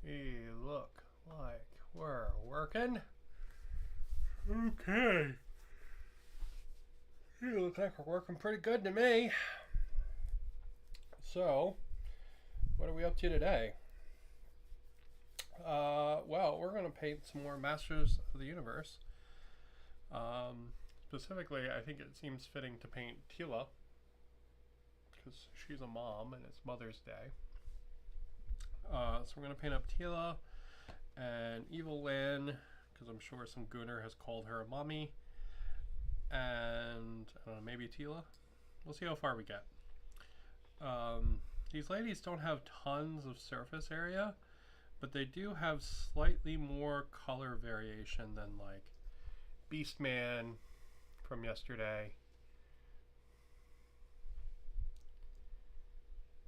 Hey, look like we're working. Okay. You look like we're working pretty good to me. So, what are we up to today? Well, we're going to paint some more Masters of the Universe. Specifically, I think it seems fitting to paint Tila, because she's a mom and it's Mother's Day. So we're going to paint up Tila and Evil Lynn, because I'm sure some gooner has called her a mommy. And, I don't know, maybe Tila? We'll see how far we get. These ladies don't have tons of surface area, but they do have slightly more color variation than, like, Beastman from yesterday.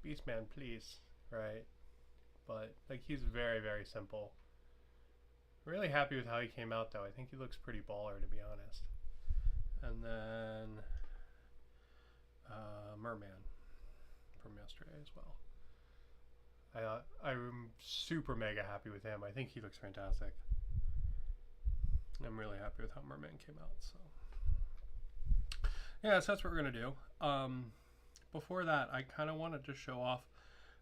Beastman, please, right? But, like, he's very, very simple. Really happy with how he came out, though. I think he looks pretty baller, to be honest. And then Merman from yesterday as well. I'm super mega happy with him. I think he looks fantastic. I'm really happy with how Merman came out. So yeah, so that's what we're gonna do. Before that, I kind of wanted to show off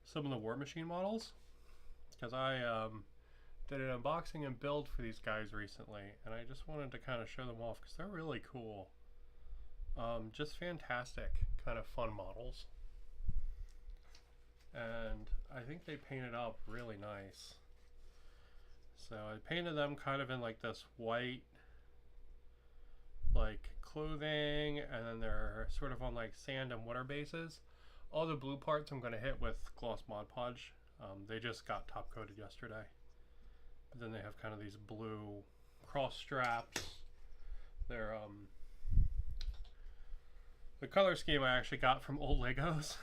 some of the War Machine models, because I did an unboxing and build for these guys recently, and I just wanted to kind of show them off because they're really cool. Just fantastic, kind of fun models. And I think they painted up really nice. So I painted them kind of in like this white like clothing, and then they're sort of on like sand and water bases. All the blue parts I'm going to hit with gloss Mod Podge. They just got top coated yesterday. But then they have kind of these blue cross straps. They're the color scheme I actually got from old Legos.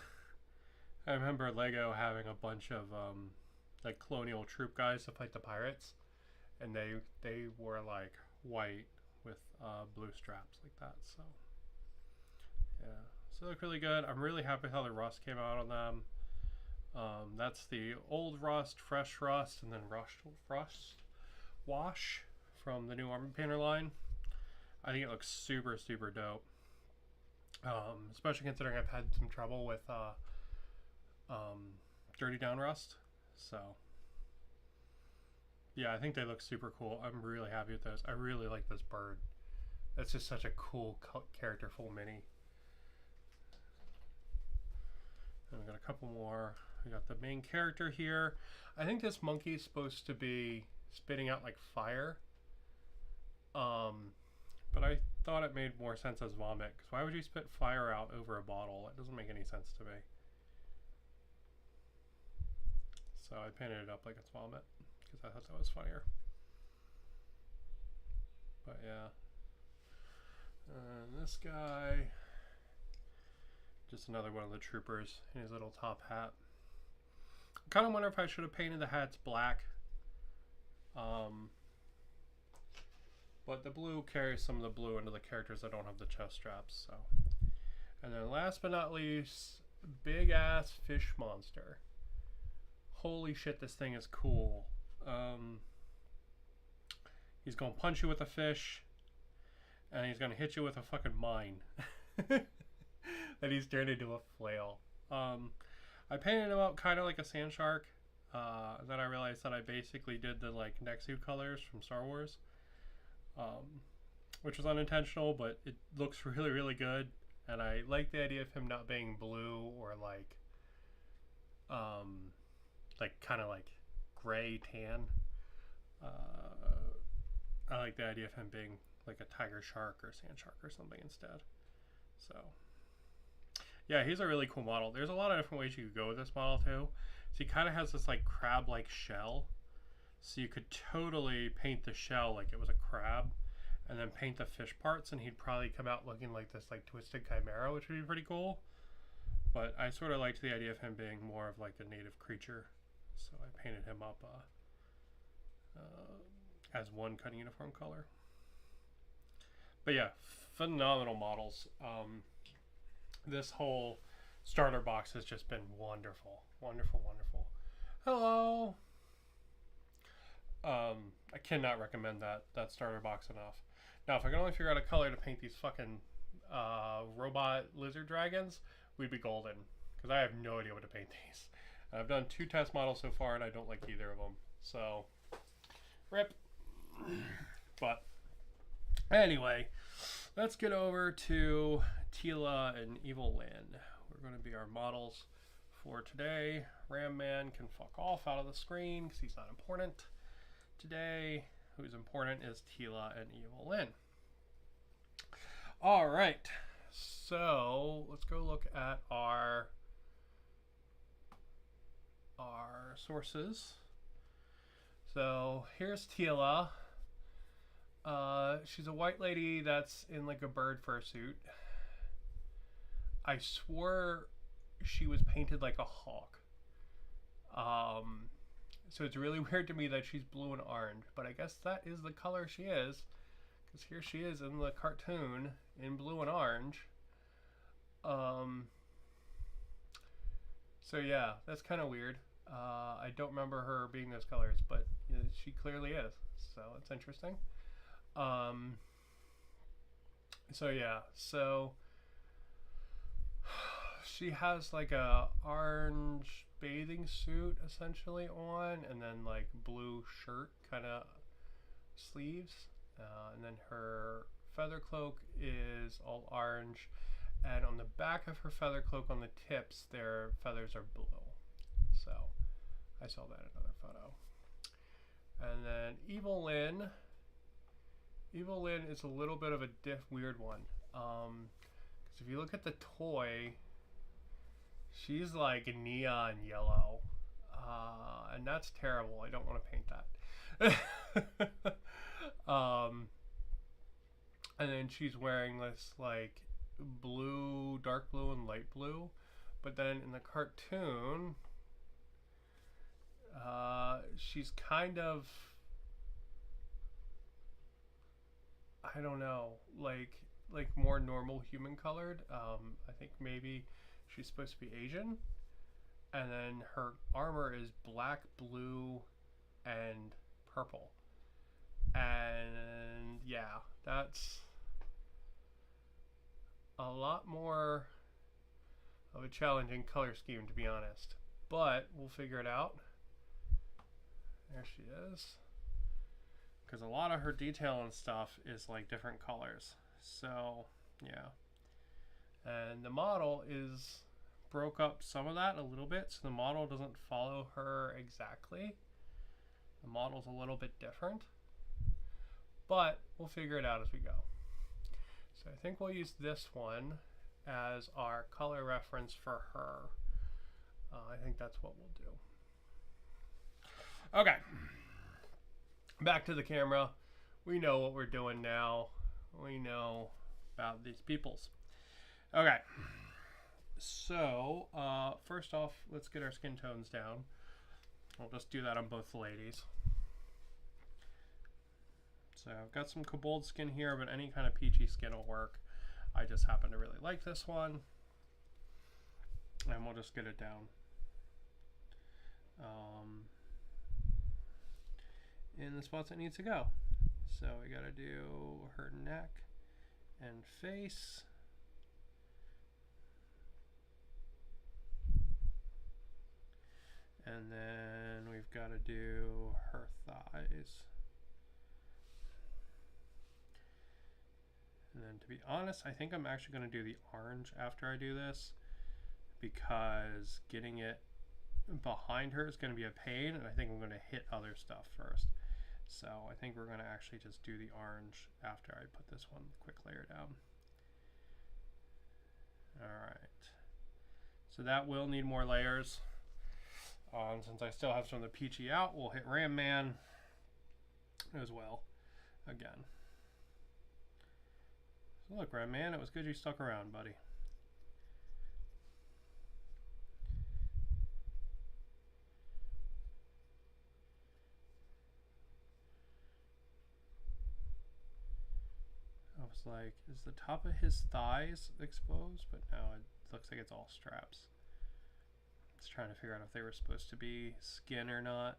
I remember Lego having a bunch of like colonial troop guys to fight the pirates, and they were like white with blue straps like that. So yeah, so they look really good. I'm really happy how the rust came out on them. That's the old rust, fresh rust, and then rust wash from the new Army Painter line. I think it looks super, super dope. Especially considering I've had some trouble with dirty down rust. So yeah, I think they look super cool. I'm really happy with those. I really like this bird. That's just such a cool characterful mini. And we got a couple more. We got the main character here. I think this monkey is supposed to be spitting out like fire. But I thought it made more sense as vomit, because why would you spit fire out over a bottle? That doesn't make any sense to me. So I painted it up like it's vomit, because I thought that was funnier. But yeah. And this guy, just another one of the troopers in his little top hat. I kind of wonder if I should have painted the hats black. But the blue carries some of the blue into the characters that don't have the chest straps. So, and then last but not least, big ass fish monster. Holy shit, this thing is cool. He's gonna punch you with a fish, and he's gonna hit you with a fucking mine that he's turned into a flail. I painted him up kind of like a sand shark. Then I realized that I basically did the like Nexu colors from Star Wars, which was unintentional, but it looks really, really good. And I like the idea of him not being blue or like kind of like gray tan. I like the idea of him being like a tiger shark or sand shark or something instead. So yeah, he's a really cool model. There's a lot of different ways you could go with this model too. So he kind of has this like crab-like shell. So you could totally paint the shell like it was a crab, and then paint the fish parts, and he'd probably come out looking like this like twisted chimera, which would be pretty cool. But I sort of liked the idea of him being more of like a native creature. So I painted him up as one kind of uniform color. But yeah, phenomenal models. This whole starter box has just been wonderful. Wonderful, wonderful. Hello. cannot recommend that starter box enough. Now, if I can only figure out a color to paint these fucking robot lizard dragons, we'd be golden. Because I have no idea what to paint these. I've done 2 test models so far, and I don't like either of them. So, rip. But, anyway, let's get over to Tila and Evil Lyn. We're going to be our models for today. Ram Man can fuck off out of the screen because he's not important. Today, who's important is Tila and Evil Lyn. All right, so let's go look at our sources. So here's Tila. She's a white lady that's in like a bird fursuit. I swore she was painted like a hawk. So it's really weird to me that she's blue and orange, but I guess that is the color she is, because here she is in the cartoon in blue and orange. So yeah, that's kind of weird. I don't remember her being those colors, but you know, she clearly is, so it's interesting. So yeah, so she has like a orange bathing suit essentially on, and then like blue shirt kind of sleeves, and then her feather cloak is all orange, and on the back of her feather cloak on the tips their feathers are blue. So I saw that in another photo. And then Evil Lyn is a little bit of a weird one, because if you look at the toy, she's like neon yellow, and that's terrible. I don't want to paint that. And then she's wearing this like blue, dark blue and light blue, but then in the cartoon, she's kind of, I don't know, like more normal human colored. I think maybe she's supposed to be Asian, and then her armor is black, blue, and purple. And yeah, that's a lot more of a challenging color scheme, to be honest, but we'll figure it out. There she is, because a lot of her detail and stuff is like different colors. So yeah, and the model is broke up some of that a little bit, so the model doesn't follow her exactly. The model's a little bit different, but we'll figure it out as we go. So I think we'll use this one as our color reference for her. I think that's what we'll do. Okay, back to the camera. We know what we're doing now. We know about these peoples. Okay, so first off, let's get our skin tones down. I'll just do that on both the ladies. So I've got some kobold skin here, but any kind of peachy skin will work. I just happen to really like this one, and we'll just get it down in the spots it needs to go. So we got to do her neck and face. And then we've got to do her thighs. And then to be honest, I think I'm actually going to do the orange after I do this, because getting it behind her is going to be a pain, and I think I'm going to hit other stuff first. So I think we're going to actually just do the orange after I put this one quick layer down. Alright, so that will need more layers. Since I still have some of the peachy out, we'll hit Ram Man as well again. So look, Ram Man, it was good you stuck around, buddy. I was like, is the top of his thighs exposed? But no, it looks like it's all straps. I was trying to figure out if they were supposed to be skin or not.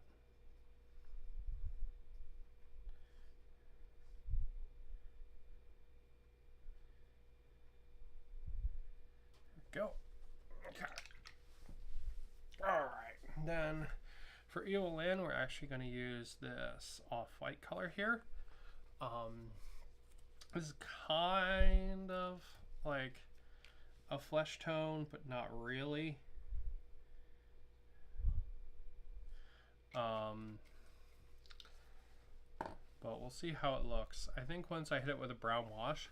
go. Okay. Alright, then for Evil Lyn, we're actually going to use this off-white color here. This is kind of like a flesh tone, but not really. But we'll see how it looks. I think once I hit it with a brown wash,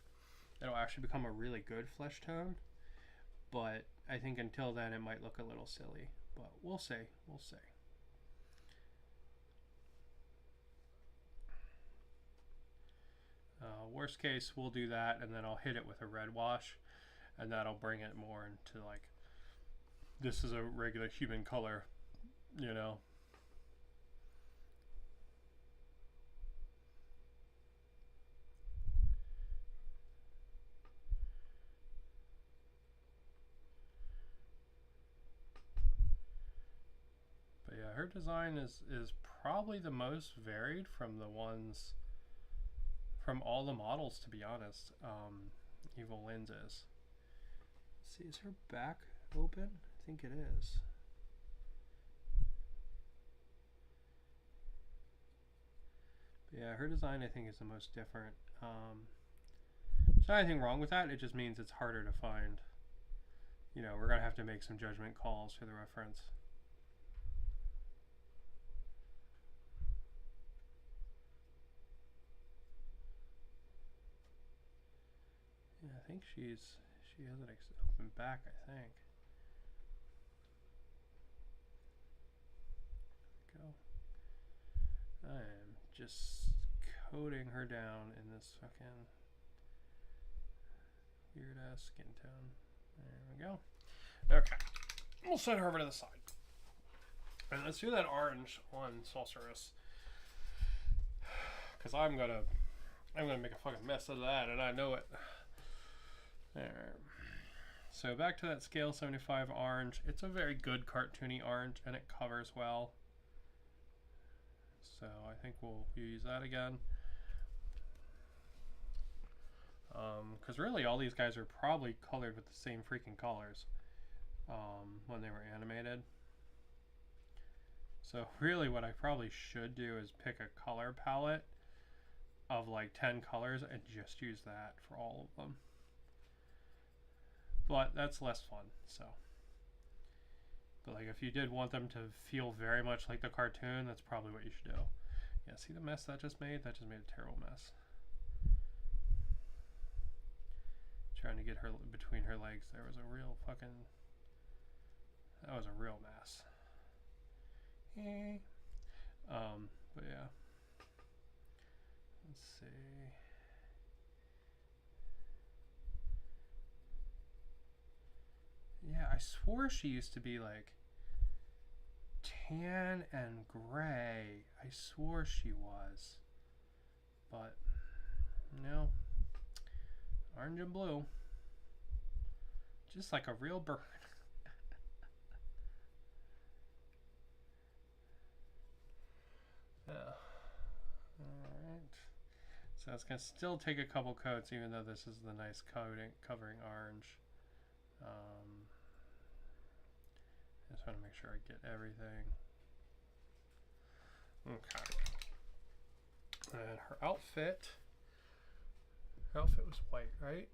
it'll actually become a really good flesh tone. But I think until then it might look a little silly. But we'll see. We'll see. Worst case, we'll do that, and then I'll hit it with a red wash, and that'll bring it more into like, this is a regular human color, you know. But yeah, her design is probably the most varied from the ones, from all the models, to be honest. Evil Lyn's is. Let's see, is her back open? I think it is. But yeah, her design I think is the most different. There's not anything wrong with that, it just means it's harder to find. You know, we're gonna have to make some judgment calls for the reference. Yeah, I think she has an open back, I think. Go. I am just coating her down in this fucking weird ass skin tone. There we go. Okay, we'll set her over to the side, and let's do that orange on Sorceress, because I'm gonna make a fucking mess of that, and I know it. There. So back to that scale 75 orange. It's a very good cartoony orange, and it covers well. So I think we'll use that again. Because really all these guys are probably colored with the same freaking colors when they were animated. So really what I probably should do is pick a color palette of like 10 colors and just use that for all of them. But that's less fun, so. But like if you did want them to feel very much like the cartoon, that's probably what you should do. Yeah, see the mess that just made? That just made a terrible mess. Trying to get her between her legs, there was a real fucking, that was a real mess. But yeah. Let's see. Yeah, I swore she used to be like tan and gray. I swore she was. But no. Orange and blue. Just like a real bird. Yeah. Alright. So it's going to still take a couple coats, even though this is the nice covering orange. I just want to make sure I get everything. Okay. And her outfit was white, right?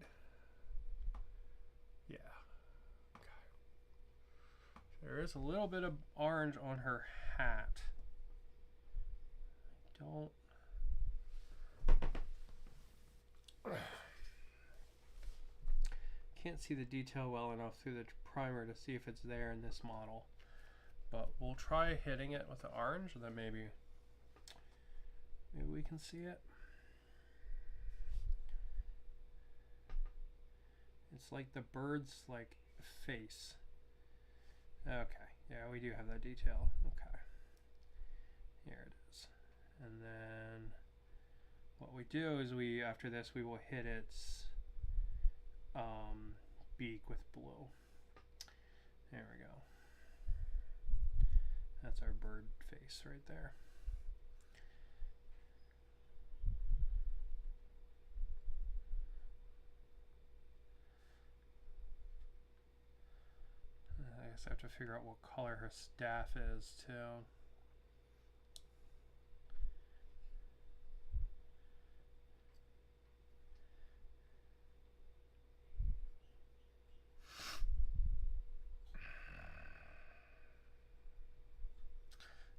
Yeah. Okay. There is a little bit of orange on her hat. Can't see the detail well enough through the primer to see if it's there in this model, but we'll try hitting it with the orange, and then maybe we can see it. It's like the bird's like face. Okay, yeah, we do have that detail. Okay, here it is. And then what we do is after this we will hit its beak with blue. There we go. That's our bird face right there. Because I have to figure out what color her staff is too.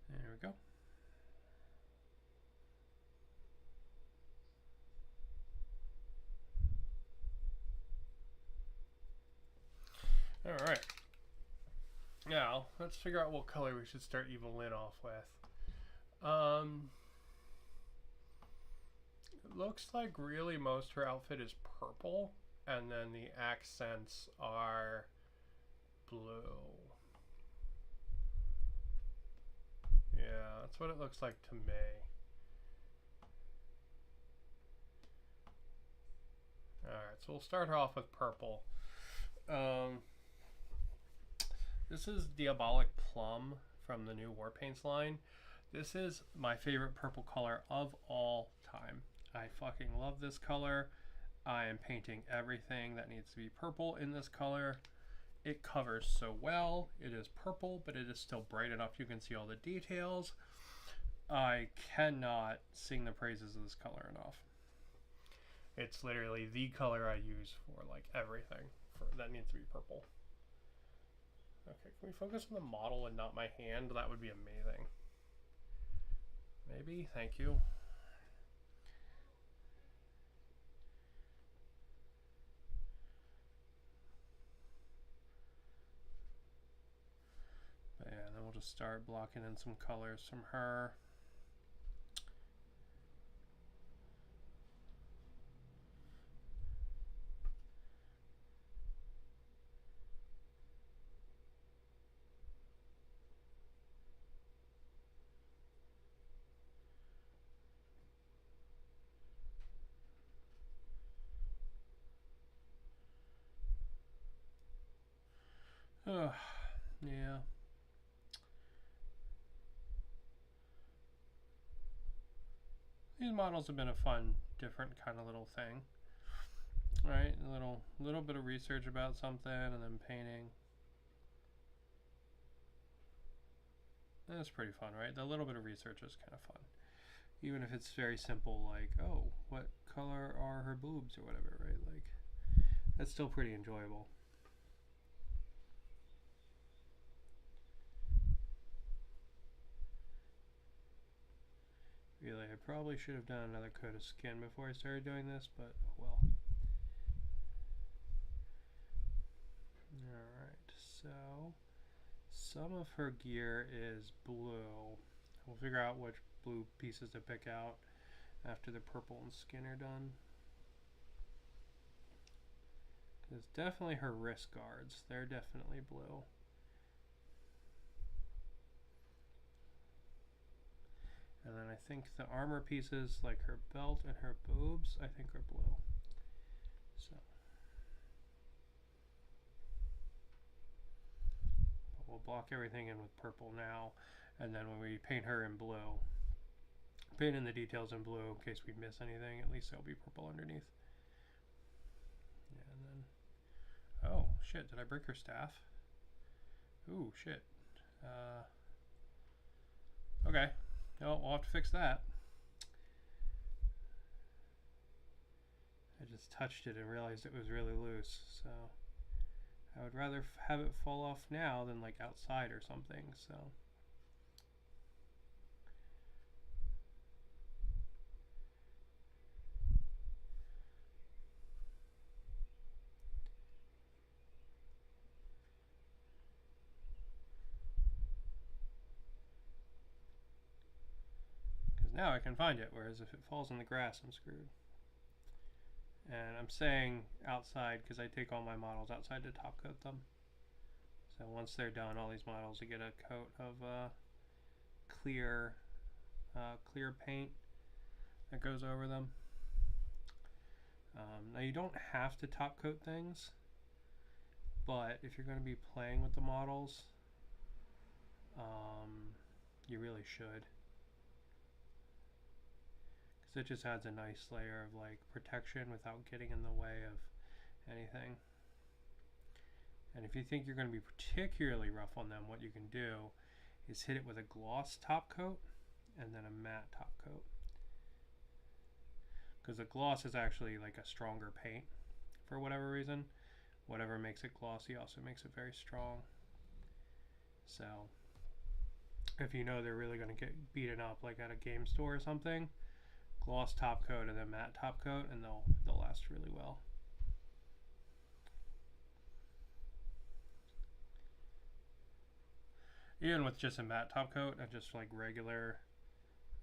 There we go. All right. Now, let's figure out what color we should start Evil Lynn off with. It looks like really most of her outfit is purple, and then the accents are blue. Yeah, that's what it looks like to me. Alright, so we'll start her off with purple. This is Diabolic Plum from the new Warpaints line. This is my favorite purple color of all time. I fucking love this color. I am painting everything that needs to be purple in this color. It covers so well. It is purple, but it is still bright enough you can see all the details. I cannot sing the praises of this color enough. It's literally the color I use for like everything that needs to be purple. Okay, can we focus on the model and not my hand? That would be amazing. Maybe, thank you. But yeah, then we'll just start blocking in some colors from her. Yeah. These models have been a fun, different kind of little thing. Right? A little bit of research about something and then painting. That's pretty fun, right? The little bit of research is kind of fun. Even if it's very simple, like, oh, what color are her boobs or whatever, right? Like, that's still pretty enjoyable. Really, I probably should have done another coat of skin before I started doing this, but well. Alright, so some of her gear is blue. We'll figure out which blue pieces to pick out after the purple and skin are done. Because definitely her wrist guards, they're definitely blue. And then I think the armor pieces, like her belt and her boobs, I think are blue. So but we'll block everything in with purple now, and then when we paint her in blue, paint in the details in blue in case we miss anything, at least there'll be purple underneath. Yeah, and then, oh shit, did I break her staff? Ooh, shit. Okay. No, we'll have to fix that. I just touched it and realized it was really loose, so I would rather have it fall off now than like outside or something, so. Now I can find it, whereas if it falls in the grass, I'm screwed. And I'm saying outside because I take all my models outside to top coat them. So once they're done, all these models, you get a coat of clear paint that goes over them. Now you don't have to top coat things, but if you're going to be playing with the models, you really should. It just adds a nice layer of like protection without getting in the way of anything. And if you think you're going to be particularly rough on them, what you can do is hit it with a gloss top coat and then a matte top coat. Because the gloss is actually like a stronger paint for whatever reason. Whatever makes it glossy also makes it very strong. So if you know they're really going to get beaten up like at a game store or something, gloss top coat and then matte top coat, and they'll last really well. Even with just a matte top coat and just like regular,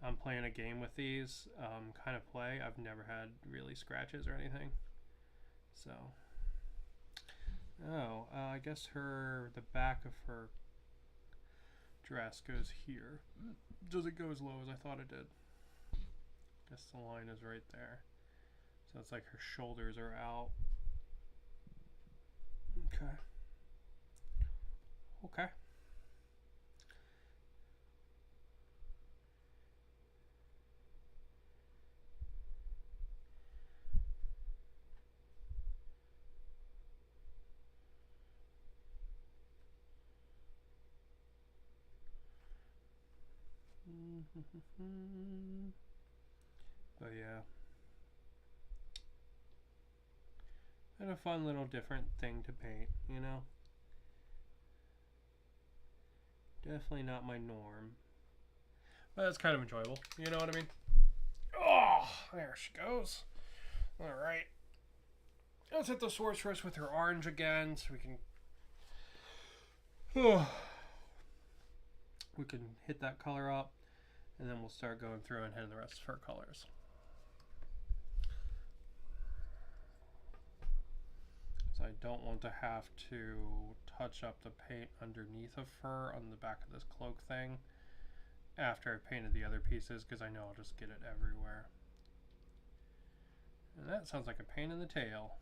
I'm playing a game with these kind of play, I've never had really scratches or anything. So, I guess the back of her dress goes here. Doesn't go as low as I thought it did. Guess the line is right there. So it's like her shoulders are out. Okay. Okay. But yeah, and a fun little different thing to paint, you know. Definitely not my norm, but it's kind of enjoyable, you know what I mean. Oh, there she goes. All right, let's hit the sorceress with her orange again, so we can hit that color up, and then we'll start going through and hitting the rest of her colors. So I don't want to have to touch up the paint underneath of her on the back of this cloak thing after I painted the other pieces, because I know I'll just get it everywhere. And that sounds like a pain in the tail.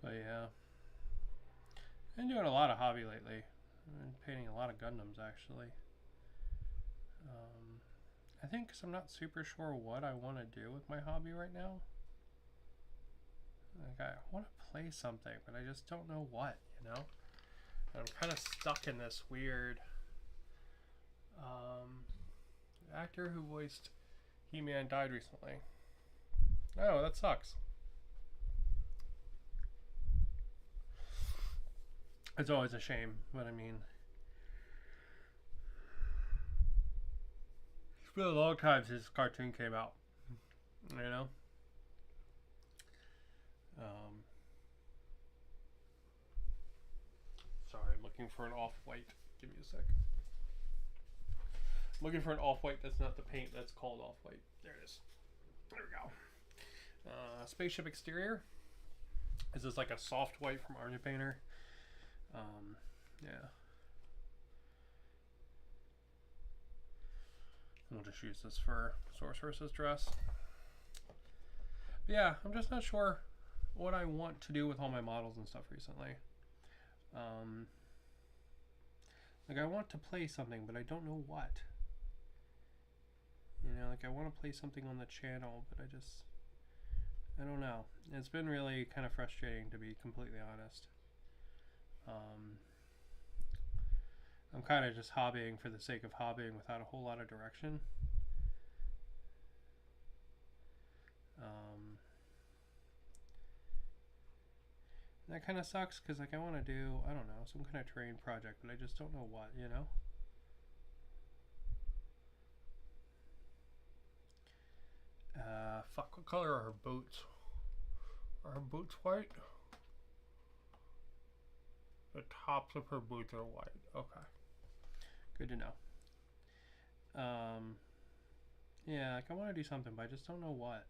But yeah, I've been doing a lot of hobby lately. I've been painting a lot of Gundams actually. I think because I'm not super sure what I want to do with my hobby right now. Like, I want to play something, but I just don't know what, you know? And I'm kind of stuck in this weird actor who voiced He-Man died recently. Oh, that sucks. It's always a shame, but I mean, it's been a long time since this cartoon came out, you know? Sorry, I'm looking for an off-white. Give me a sec. I'm looking for an off-white that's not the paint that's called off-white. There it is. There we go. Spaceship exterior. This is like a soft white from Army Painter. Yeah. We'll just use this for Sorceress's dress. But yeah, I'm just not sure what I want to do with all my models and stuff recently. Like, I want to play something, but I don't know what. You know, like, I want to play something on the channel, but I don't know. It's been really kind of frustrating, to be completely honest. I'm kind of just hobbying for the sake of hobbying without a whole lot of direction. That kind of sucks, because like I want to do, I don't know, some kind of terrain project, but I just don't know what, you know? Fuck, what color are her boots? Are her boots white? The tops of her boots are white. Okay. Good to know. Yeah, like I want to do something, but I just don't know what.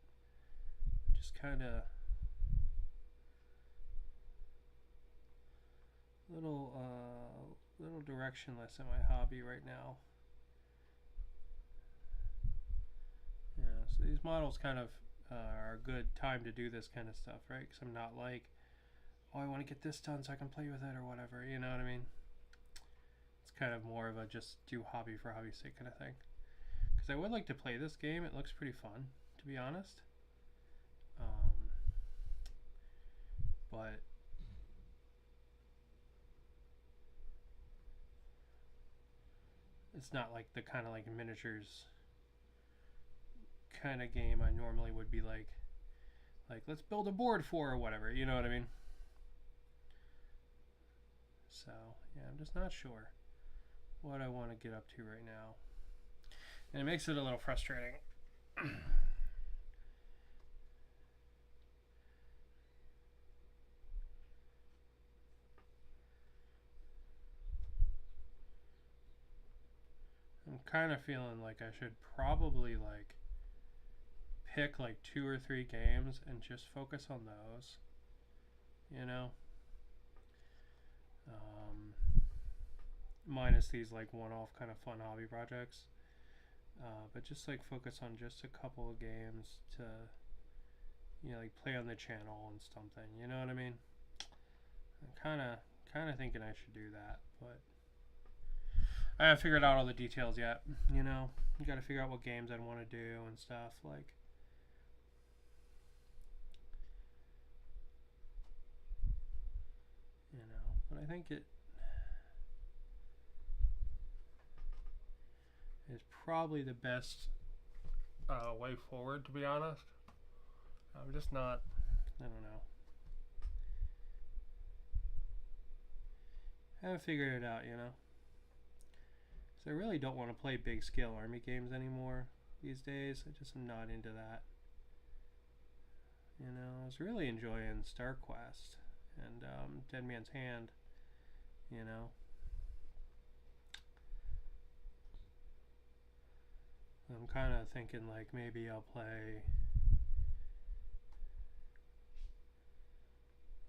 Just kind of little directionless in my hobby right now. Yeah, so these models kind of are a good time to do this kind of stuff, right? Because I'm not like, oh, I want to get this done so I can play with it or whatever, you know what I mean? It's kind of more of a just do hobby for hobby's sake kind of thing. Because I would like to play this game. It looks pretty fun, to be honest. But it's not like the kind of like miniatures kind of game I normally would be like let's build a board for or whatever, you know what I mean? So yeah, I'm just not sure what I want to get up to right now, and it makes it a little frustrating. I'm kind of feeling like I should probably like pick like 2 or 3 games and just focus on those, you know, minus these like one-off kind of fun hobby projects, but just like focus on just a couple of games to, you know, like play on the channel and something, you know what I mean? I'm kind of thinking I should do that, but I haven't figured out all the details yet, you know. You got to figure out what games I'd want to do and stuff, like. You know, but I think it is probably the best way forward, to be honest. I'm just not, I don't know. I haven't figured it out, you know. So I really don't want to play big scale army games anymore these days. I just am not into that. You know, I was really enjoying Star Quest and Dead Man's Hand, you know. I'm kind of thinking like maybe I'll play,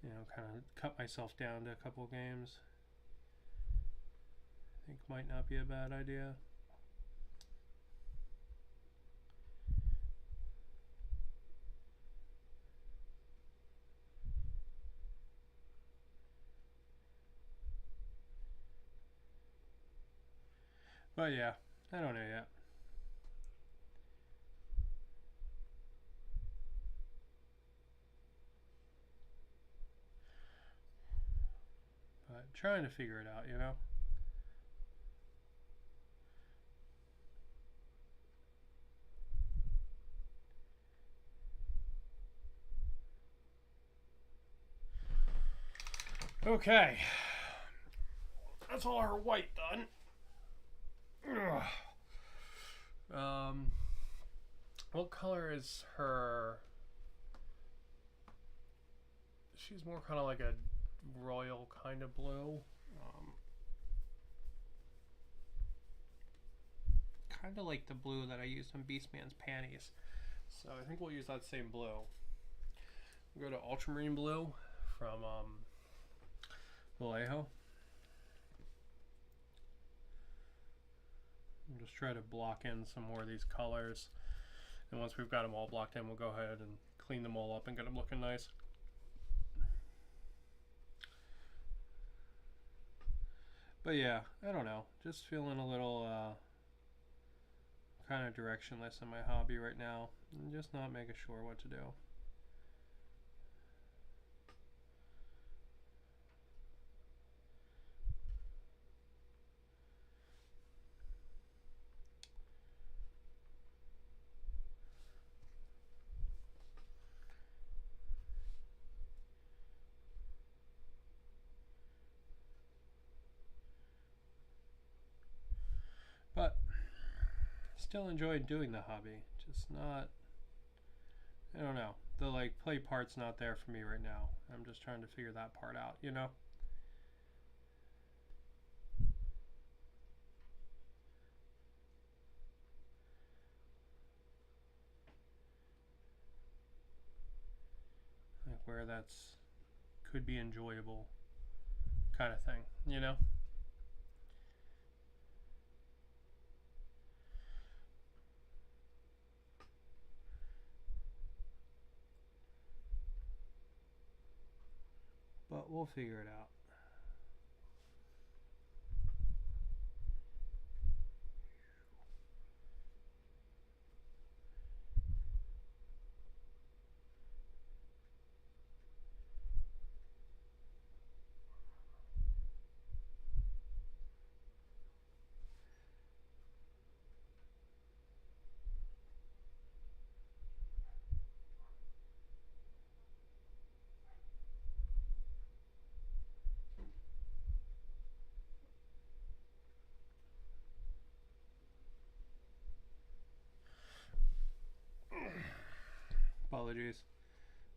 you know, kind of cut myself down to a couple games. I think might not be a bad idea. But yeah, I don't know yet. But trying to figure it out, you know. Okay, that's all her white done. What color is her? She's more kind of like a royal kind of blue. Kind of like the blue that I used on Beastman's panties. So I think we'll use that same blue. We'll go to ultramarine blue from Vallejo. And just try to block in some more of these colors. And once we've got them all blocked in, we'll go ahead and clean them all up and get them looking nice. But yeah, I don't know. Just feeling a little kind of directionless in my hobby right now. I'm just not making sure what to do. But still enjoy doing the hobby. Just not, I don't know. The like play part's not there for me right now. I'm just trying to figure that part out, you know? Like where that's could be enjoyable kind of thing, you know? we'll figure it out. Apologies.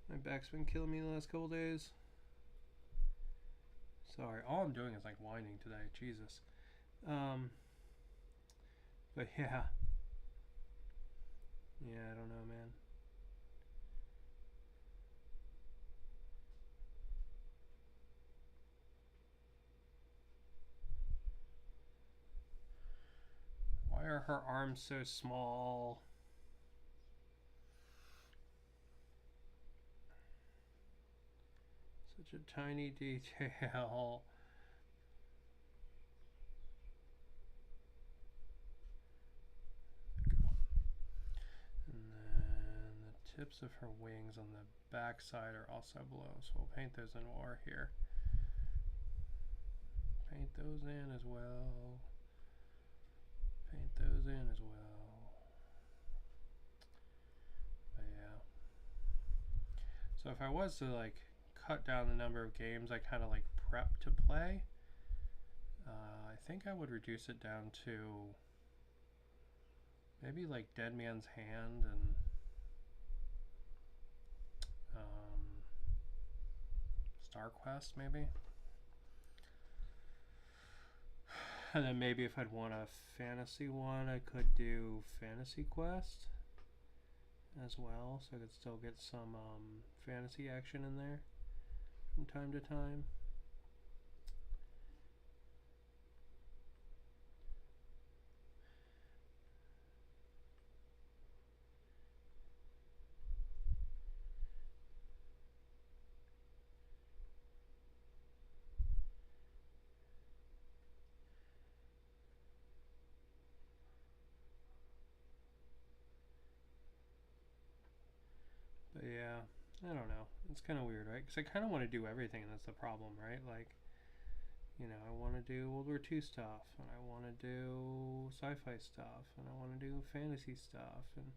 My back's been killing me the last couple days. Sorry. All I'm doing is like whining today. Jesus. But yeah. Yeah, I don't know, man. Why are her arms so small? Such a tiny detail. And then the tips of her wings on the back side are also below, so we'll paint those in while we're here. Paint those in as well. Paint those in as well. But yeah. So if I was to like cut down the number of games I kind of like prep to play, I think I would reduce it down to maybe like Dead Man's Hand and Star Quest maybe. And then maybe if I'd want a fantasy one, I could do Fantasy Quest as well, so I could still get some fantasy action in there from time to time. But yeah, I don't know. It's kind of weird, right? Because I kind of want to do everything, and that's the problem, right? Like, you know, I want to do World War II stuff, and I want to do sci-fi stuff, and I want to do fantasy stuff, and,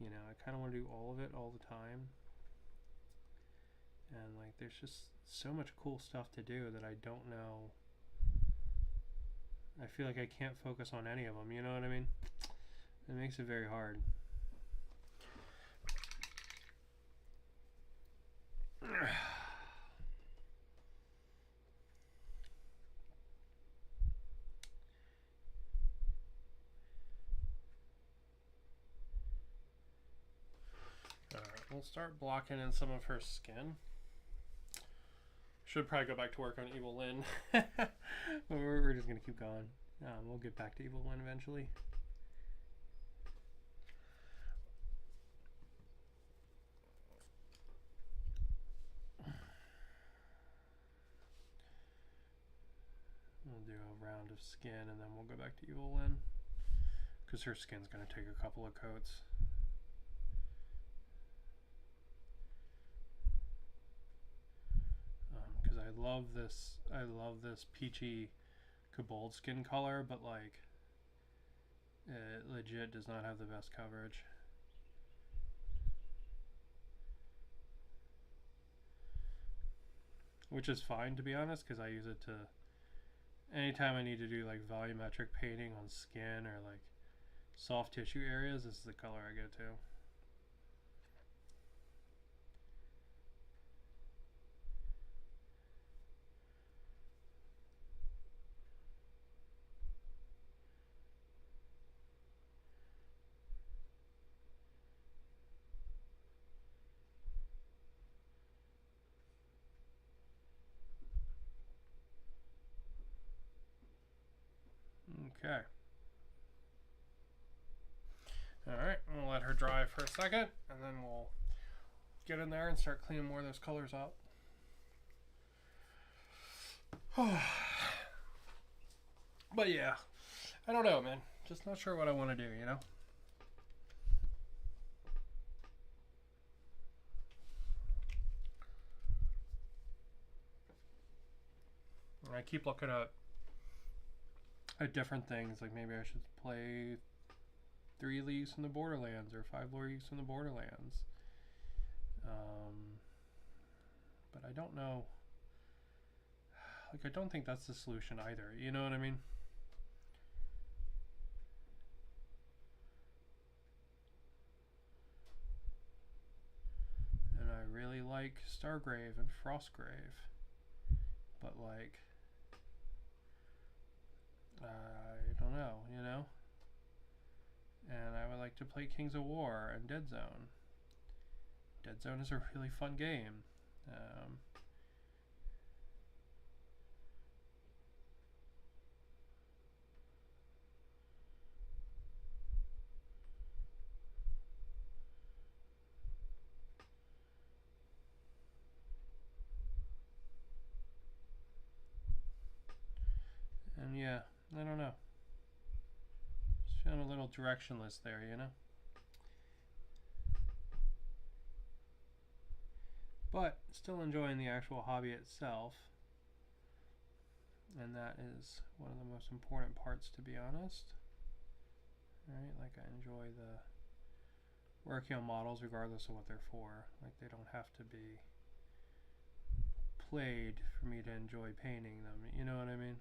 you know, I kind of want to do all of it all the time. And, like, there's just so much cool stuff to do that I don't know. I feel like I can't focus on any of them, you know what I mean? It makes it very hard. Alright, we'll start blocking in some of her skin. Should probably go back to work on Evil Lyn. But we're just going to keep going. We'll get back to Evil Lyn eventually. We'll do a round of skin and then we'll go back to Evil Lyn. Because her skin's going to take a couple of coats. Because I love this peachy kobold skin color, but like it legit does not have the best coverage. Which is fine, to be honest, because I use it to anytime I need to do like volumetric painting on skin or like soft tissue areas, this is the color I go to. Okay. Alright, we'll let her dry for a second, and then we'll get in there and start cleaning more of those colors up. But yeah, I don't know, man. Just not sure what I want to do, you know? I keep looking at different things. Like maybe I should play 3 leagues in the Borderlands or 5 leagues in the Borderlands. But I don't know. Like, I don't think that's the solution either. You know what I mean? And I really like Stargrave and Frostgrave. But, like, I don't know, you know? And I would like to play Kings of War and Dead Zone. Dead Zone is a really fun game. And yeah, I don't know. Just feeling a little directionless there, you know? But still enjoying the actual hobby itself. And that is one of the most important parts, to be honest. Right? Like, I enjoy the working on models regardless of what they're for. Like, they don't have to be played for me to enjoy painting them. You know what I mean?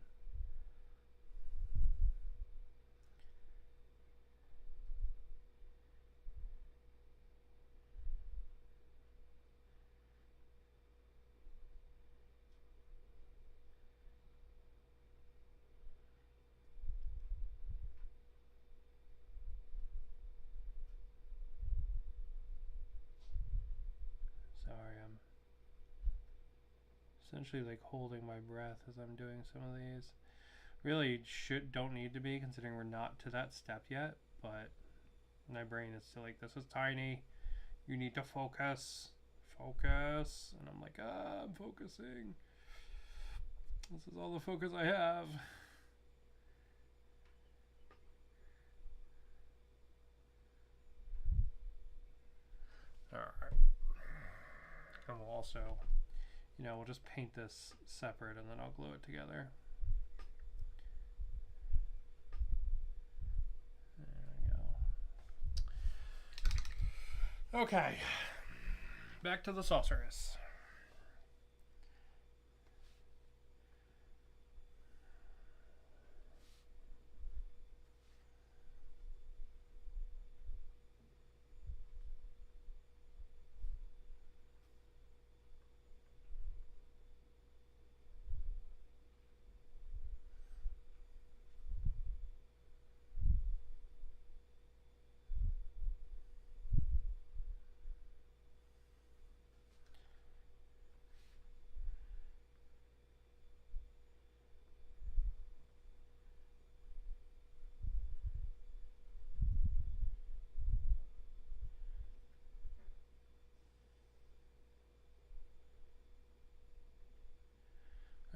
Sorry, I'm essentially like holding my breath as I'm doing some of these. Really don't need to be, considering we're not to that step yet, but my brain is still like, this is tiny, you need to focus, and I'm like, I'm focusing, this is all the focus I have. Alright, and we'll also, you know, we'll just paint this separate and then I'll glue it together. Okay, back to the sorceress.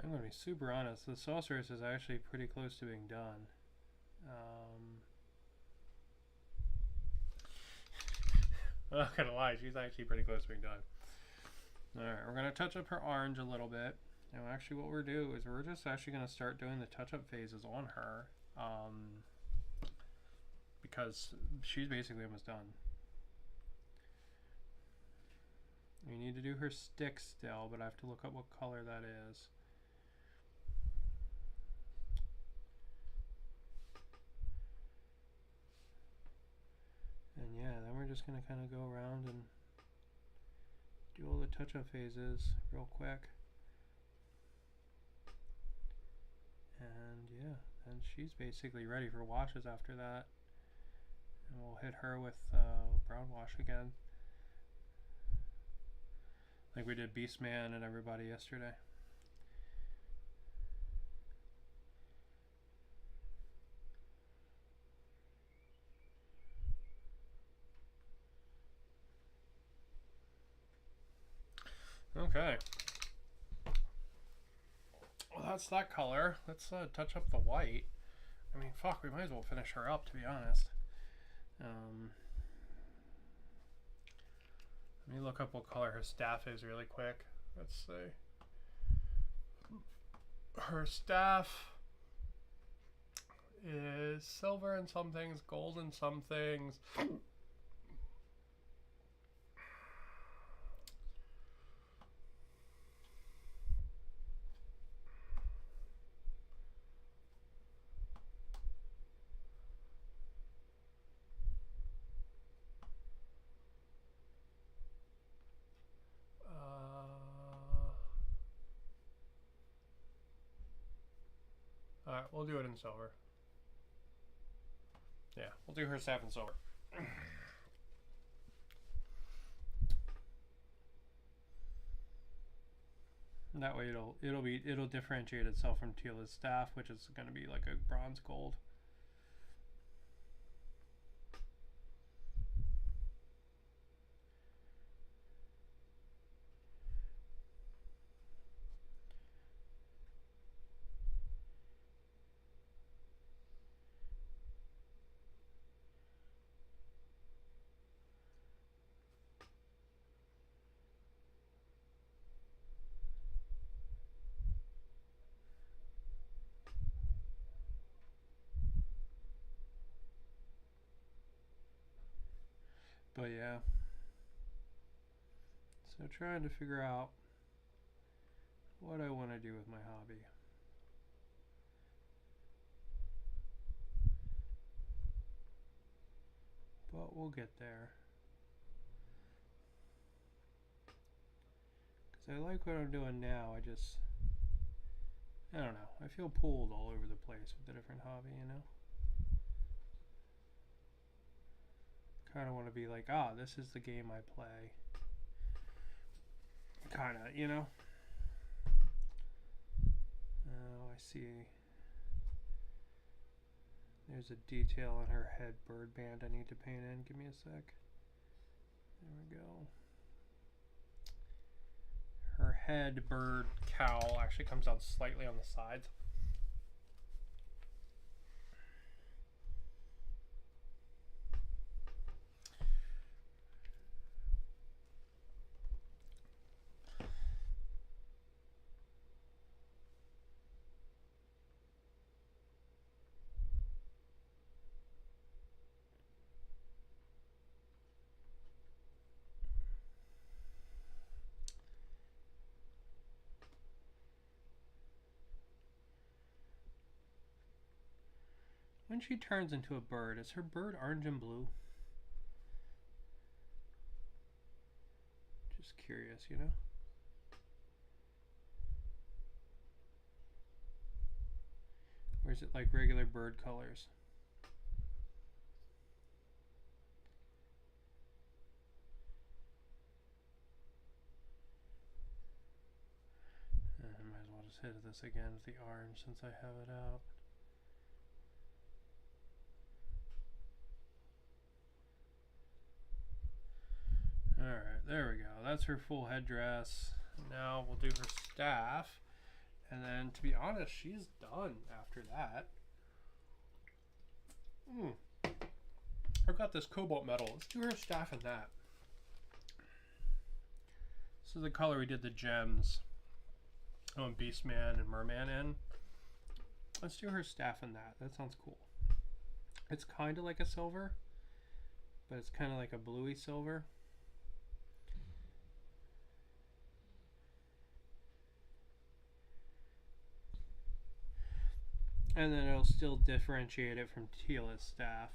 I'm going to be super honest, the sorceress is actually pretty close to being done. I'm not going to lie, she's actually pretty close to being done. Alright, we're going to touch up her orange a little bit. And actually what we're doing is we're just actually going to start doing the touch-up phases on her. Because she's basically almost done. We need to do her stick still, but I have to look up what color that is. And yeah, then we're just going to kind of go around and do all the touch-up phases real quick. And yeah, and she's basically ready for washes after that. And we'll hit her with brown wash again, like we did Beastman and everybody yesterday. Okay. Well, that's that color. Let's touch up the white. I mean, fuck, we might as well finish her up, to be honest. Let me look up what color her staff is really quick. Let's see. Her staff is silver in some things, gold in some things. Alright, we'll do it in silver. Yeah, we'll do her staff in silver. That way it'll differentiate itself from Tila's staff, which is going to be like a bronze gold. But yeah, so trying to figure out what I want to do with my hobby. But we'll get there. Because I like what I'm doing now, I don't know, I feel pulled all over the place with the different hobby, you know? Kind of want to be like, this is the game I play. Kind of, you know? Oh, I see. There's a detail on her head bird band I need to paint in. Give me a sec. There we go. Her head bird cowl actually comes down slightly on the sides. When she turns into a bird, is her bird orange and blue? Just curious, you know? Or is it like regular bird colors? I might as well just hit this again with the orange since I have it out. Alright, there we go. That's her full headdress. Now we'll do her staff. And then, to be honest, she's done after that. I've got this cobalt metal. Let's do her staff in that. This is the color we did the gems on Beastman and Merman in. Let's do her staff in that. That sounds cool. It's kind of like a silver, but it's kind of like a bluey silver. And then it'll still differentiate it from Tila's staff.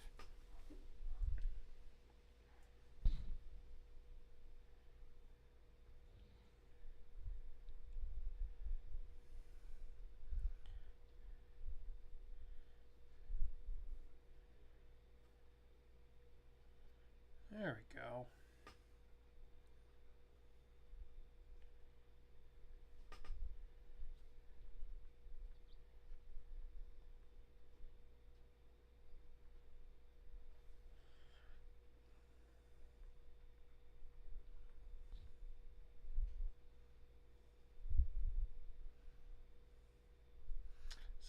There we go.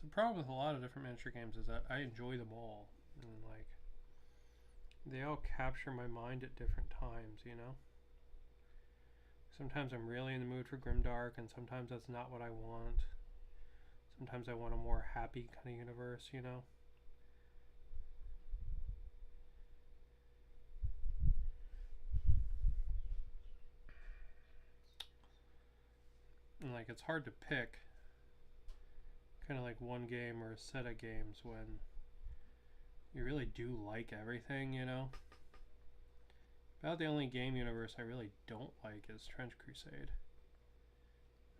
So the problem with a lot of different miniature games is that I enjoy them all. And like, they all capture my mind at different times, you know? Sometimes I'm really in the mood for grimdark, and sometimes that's not what I want. Sometimes I want a more happy kind of universe, you know? And like, it's hard to pick kind of like one game or a set of games when you really do like everything, you know? About the only game universe I really don't like is Trench Crusade.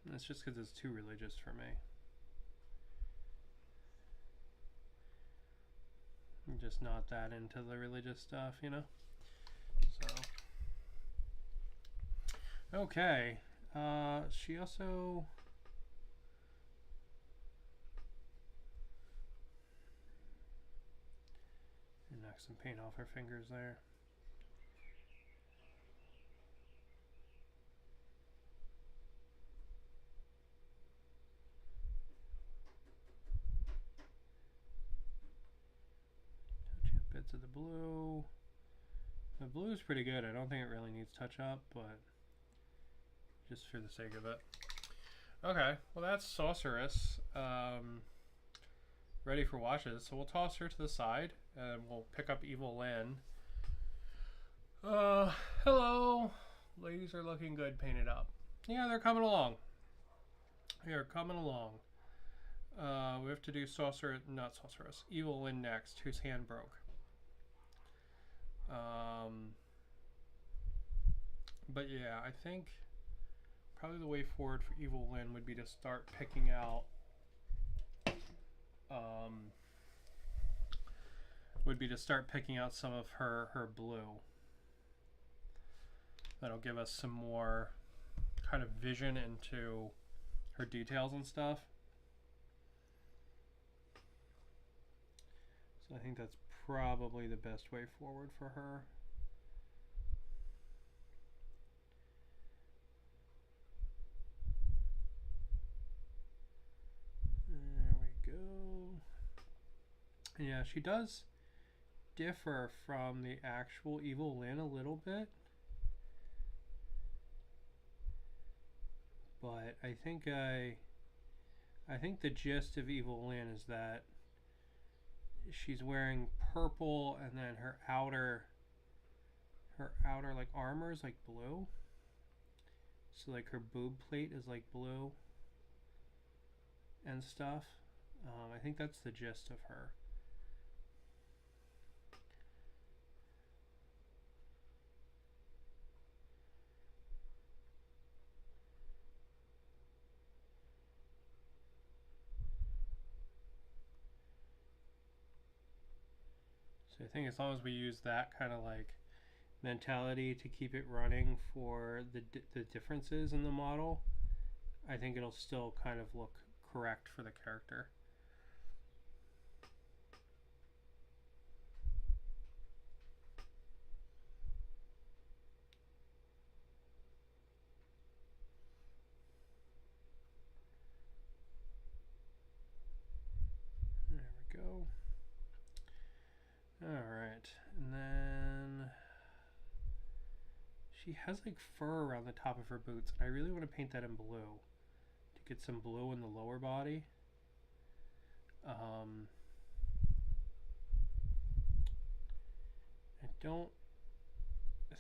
And that's just because it's too religious for me. I'm just not that into the religious stuff, you know? So. Okay. She also... knock some paint off her fingers there. Touching up bits of the blue. The blue is pretty good. I don't think it really needs touch up, but just for the sake of it. Okay, well that's Sorceress. Ready for washes. So we'll toss her to the side and we'll pick up Evil Lynn. Hello. Ladies are looking good painted up. Yeah, they're coming along. They're coming along. We have to do not Sorceress. Evil Lynn next, whose hand broke. But yeah, I think probably the way forward for Evil Lynn would be to start picking out some of her blue. That'll give us some more kind of vision into her details and stuff. So I think that's probably the best way forward for her. There we go. Yeah, she does differ from the actual Evil Lynn a little bit. But I think the gist of Evil Lynn is that she's wearing purple and then her outer like armor is like blue. So like her boob plate is like blue and stuff. I think that's the gist of her. So I think as long as we use that kind of like mentality to keep it running for the differences in the model, I think it'll still kind of look correct for the character. There we go. Alright, and then she has like fur around the top of her boots. I really want to paint that in blue to get some blue in the lower body. I don't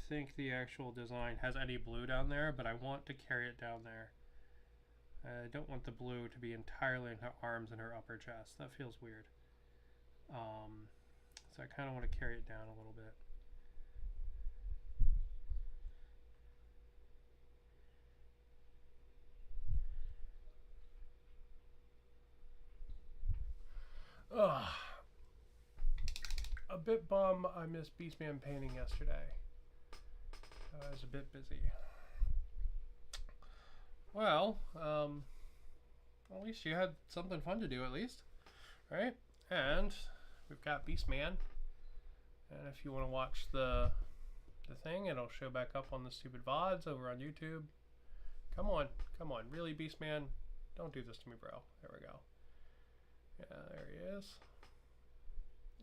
think the actual design has any blue down there, but I want to carry it down there. I don't want the blue to be entirely in her arms and her upper chest. That feels weird. So I kind of want to carry it down a little bit. Ugh. A bit bum I missed Beastman painting yesterday. I was a bit busy. Well, at least you had something fun to do at least, right? And we've got Beastman. And if you want to watch the thing, it'll show back up on the stupid VODs over on YouTube. Come on, really, Beastman? Don't do this to me, bro. There we go. is.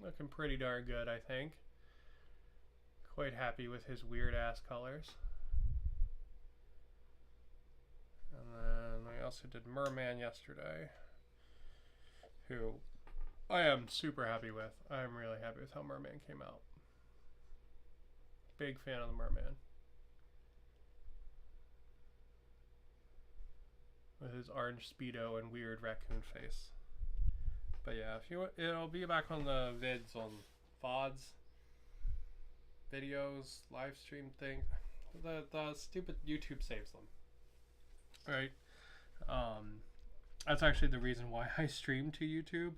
Looking pretty darn good, I think. Quite happy with his weird ass colors. And then I also did Merman yesterday, who I am super happy with. I'm really happy with how Merman came out. Big fan of the Merman. With his orange Speedo and weird raccoon face. But yeah, if you want, it'll be back on the vids on VODs, videos, live stream thing. The stupid YouTube saves them. Right? That's actually the reason why I stream to YouTube,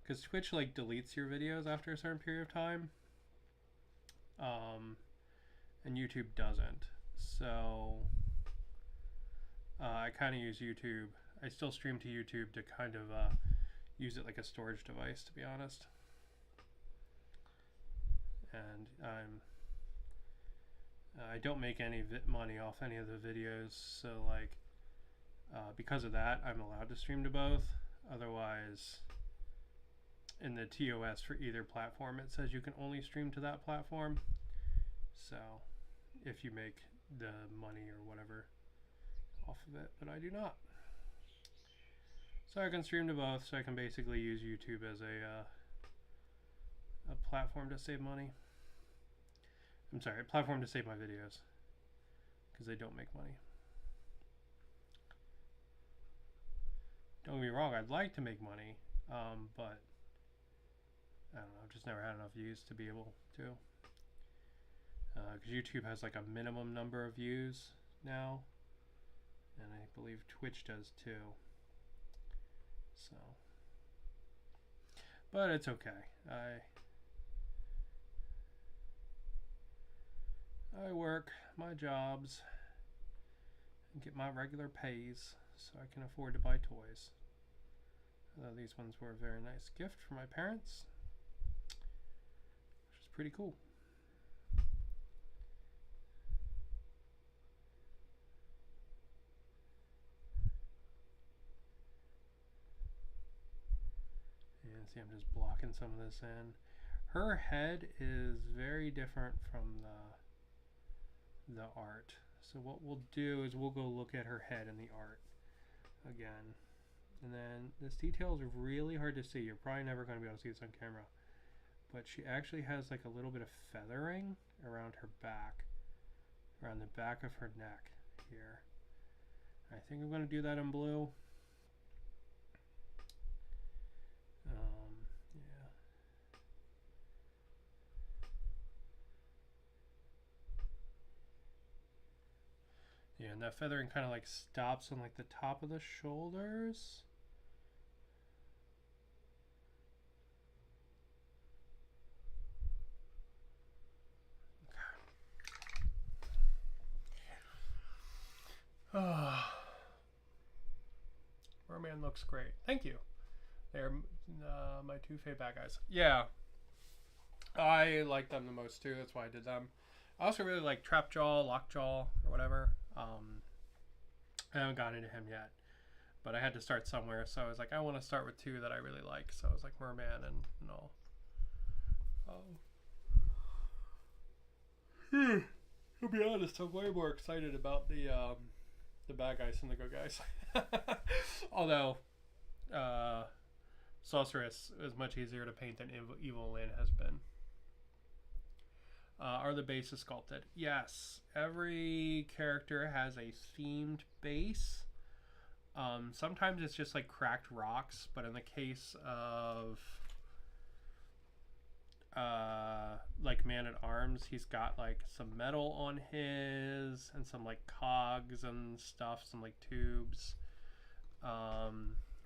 because Twitch like deletes your videos after a certain period of time, and YouTube doesn't. So I kind of use YouTube. I still stream to YouTube to kind of use it like a storage device, to be honest. And I don't make any money off any of the videos, so like because of that, I'm allowed to stream to both. Otherwise, in the TOS for either platform, it says you can only stream to that platform. So if you make the money or whatever off of it, but I do not. So I can stream to both, so I can basically use YouTube as a platform to save money. I'm sorry, a platform to save my videos, because they don't make money. Don't get me wrong, I'd like to make money, but I don't know, I've just never had enough views to be able to. Because YouTube has like a minimum number of views now, and I believe Twitch does too. So, but it's okay. I work my jobs and get my regular pays so I can afford to buy toys. Although these ones were a very nice gift from my parents, which is pretty cool. And see, I'm just blocking some of this in. Her head is very different from the art. So what we'll do is we'll go look at her head in the art again. And then this detail is really hard to see. You're probably never going to be able to see this on camera. But she actually has like a little bit of feathering around her back. Around the back of her neck here. I think I'm going to do that in blue. Yeah, and that feathering kind of like stops on like the top of the shoulders. Oh. Merman looks great. Thank you. They're my two favorite bad guys. Yeah, I like them the most too. That's why I did them. I also really like Trapjaw, Lockjaw, or whatever. I haven't gotten into him yet, but I had to start somewhere, so I was like, I want to start with two that I really like. So I was like Merman and all. To be honest, I'm way more excited about the bad guys than the good guys. Although Sorceress is much easier to paint than Evil Lyn has been. Are the bases sculpted? Yes. Every character has a themed base. Sometimes it's just like cracked rocks, but in the case of like Man-at-Arms, he's got like some metal on his and some like cogs and stuff, some like tubes.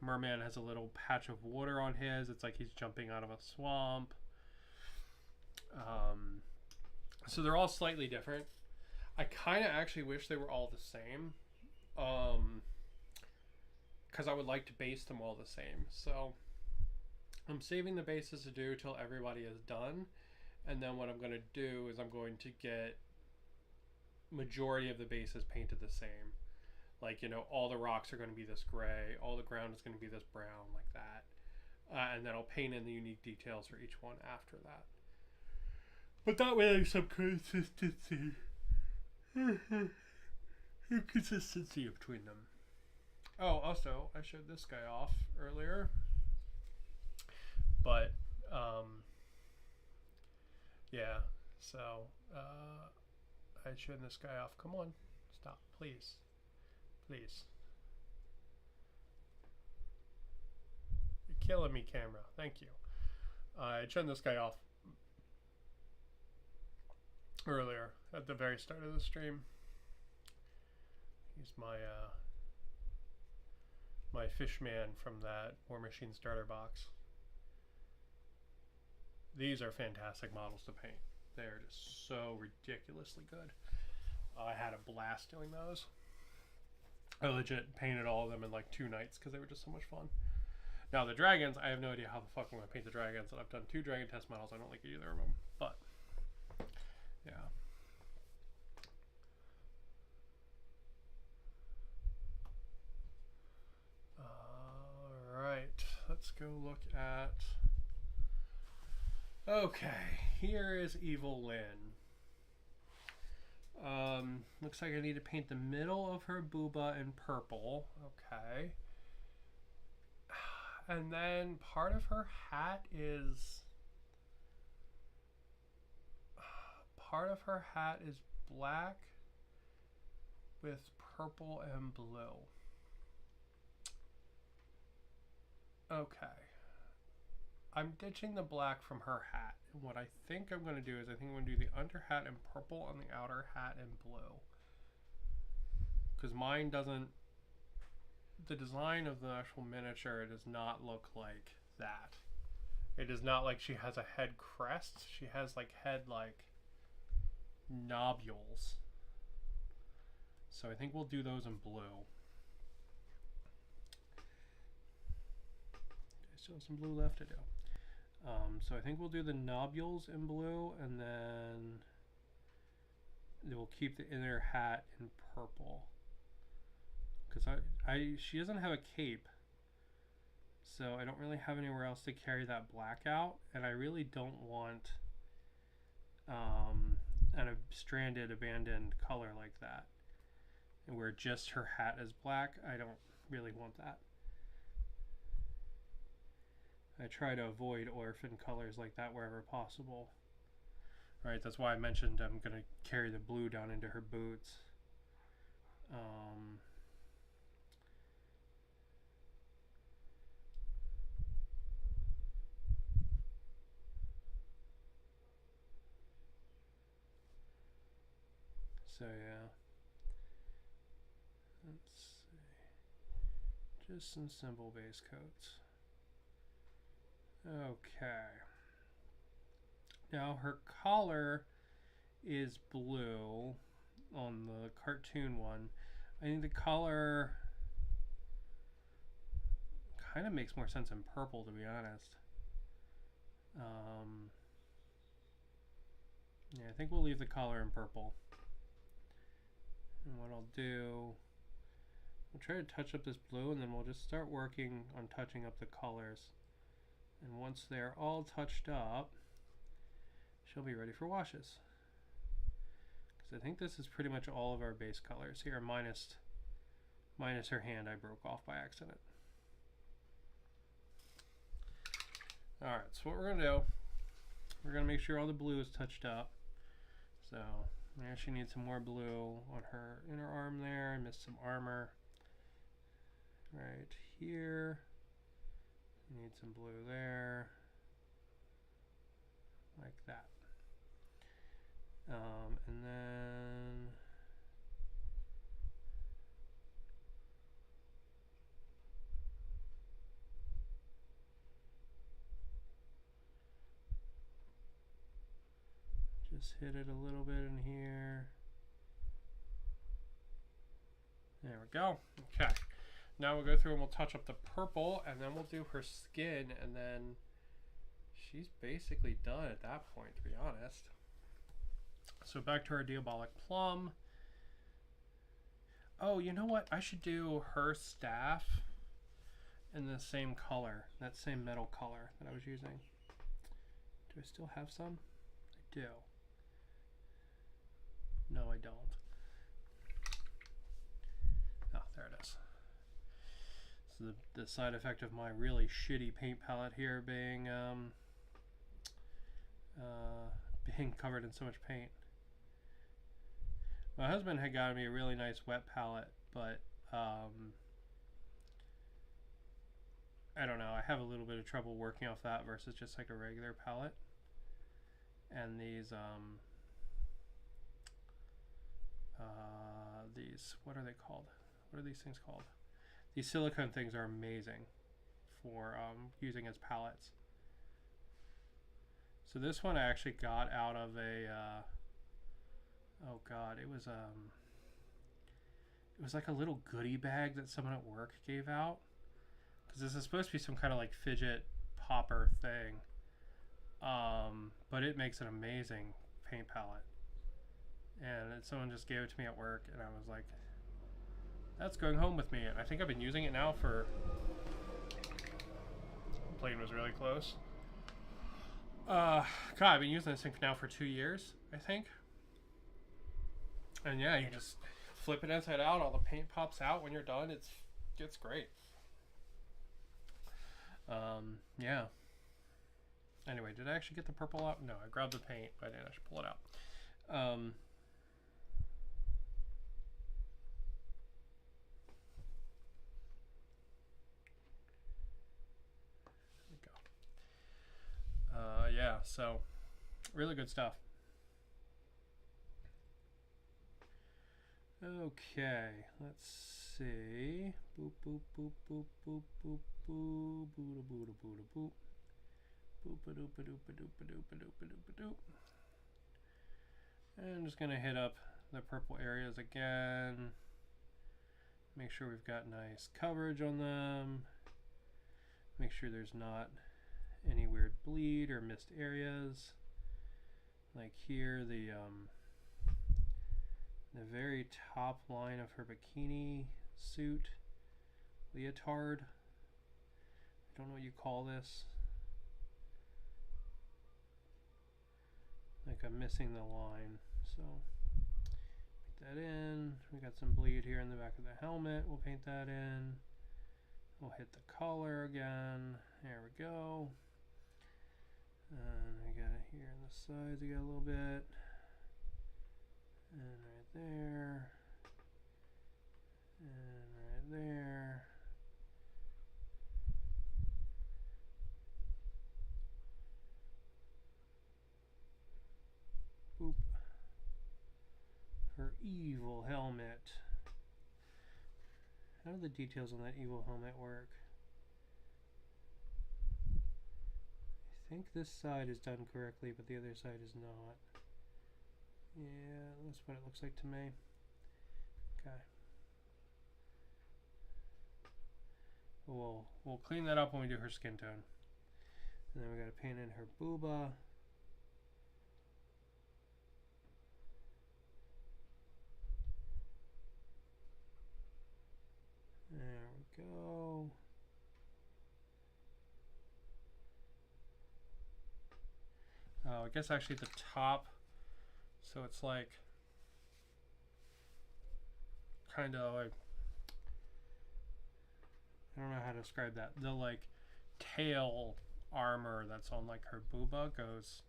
Merman has a little patch of water on his. It's like he's jumping out of a swamp. So they're all slightly different. I kind of actually wish they were all the same, because I would like to base them all the same. So I'm saving the bases to do till everybody is done, and then what I'm going to do is I'm going to get majority of the bases painted the same. Like, you know, all the rocks are going to be this gray, all the ground is going to be this brown, like that. and then I'll paint in the unique details for each one after that. But that way there's some consistency. Consistency between them. Oh, also, I showed this guy off earlier. But, yeah, so, I showed this guy off. Come on, stop, please. Please. You're killing me, camera. Thank you. I showed this guy off earlier at the very start of the stream. He's my my fish man from that War Machine starter box. These are fantastic models to paint. They're just so ridiculously good. I had a blast doing those. I legit painted all of them in like 2 nights because they were just so much fun. Now the dragons, I have no idea how the fuck I'm going to paint the dragons. I've done 2 dragon test models. I don't like either of them, but yeah. Alright, let's go look at... Okay, here is Evil Lynn. Looks like I need to paint the middle of her booba in purple. Okay. And then part of her hat is... Part of her hat is black with purple and blue. Okay. I'm ditching the black from her hat. And what I think I'm going to do is I think I'm going to do the under hat in purple and the outer hat in blue. Because mine doesn't... The design of the actual miniature does not look like that. It is not like she has a head crest. She has like head like nobules. So I think we'll do those in blue. Still have some blue left to do. So I think we'll do the nobules in blue, and then we'll keep the inner hat in purple. Because she doesn't have a cape, so I don't really have anywhere else to carry that black out, and I really don't want a stranded, abandoned color like that, and where just her hat is black. I don't really want that. I try to avoid orphan colors like that wherever possible. Right, that's why I mentioned I'm going to carry the blue down into her boots. So yeah. Let's see. Just some simple base coats. Okay. Now her collar is blue on the cartoon one. I think the collar kind of makes more sense in purple, to be honest. Yeah, I think we'll leave the collar in purple. And what I'll do, we'll try to touch up this blue, and then we'll just start working on touching up the colors. And once they're all touched up, she'll be ready for washes. Because I think this is pretty much all of our base colors here, minus her hand I broke off by accident. Alright, so what we're going to do, we're going to make sure all the blue is touched up. So there, she needs some more blue on her inner arm there. I missed some armor. Right here. Need some blue there. Like that. And then just hit it a little bit in here. There we go. Okay. Now we'll go through and we'll touch up the purple, and then we'll do her skin, and then she's basically done at that point, to be honest. So back to our Diabolic Plum. Oh, you know what? I should do her staff in the same color, that same metal color that I was using. Do I still have some? I do. No, I don't. Oh, there it is. So the side effect of my really shitty paint palette here being being covered in so much paint. My husband had gotten me a really nice wet palette, but I don't know, I have a little bit of trouble working off that versus just like a regular palette. And these what are they called? What are these things called? These silicone things are amazing for using as palettes. So this one I actually got out of a oh god, it was like a little goodie bag that someone at work gave out, because this is supposed to be some kind of like fidget popper thing, but it makes an amazing paint palette, and someone just gave it to me at work, and I was like, that's going home with me. And I think I've been using it now for, the plane was really close. God, I've been using this thing now for 2 years, I think. And yeah, you just flip it inside out, all the paint pops out when you're done. It's great. Yeah. Anyway, did I actually get the purple out? No, I grabbed the paint, but I didn't actually pull it out. There we go. Yeah, so really good stuff. Okay, let's see. Boop, boop, boop, boop, boop, boop, boop, booda, booda, booda, boop. Boop, a doop, a doop, a doop, a doop, a doop, a doop, a doop. And I'm just gonna hit up the purple areas again. Make sure we've got nice coverage on them. Make sure there's not any weird bleed or missed areas. Like here, the very top line of her bikini suit, leotard. I don't know what you call this. Like I'm missing the line, so paint that in. We got some bleed here in the back of the helmet. We'll paint that in. We'll hit the collar again. There we go. And we got it here on the sides. We got a little bit. And right there. And right there. Boop. Her evil helmet. How do the details on that evil helmet work? I think this side is done correctly, but the other side is not. Yeah, that's what it looks like to me. Okay. We'll clean that up when we do her skin tone. And then we gotta paint in her booba. There we go. Oh, I guess actually the top, so it's like kind of like, I don't know how to describe that. The like tail armor that's on like her booba goes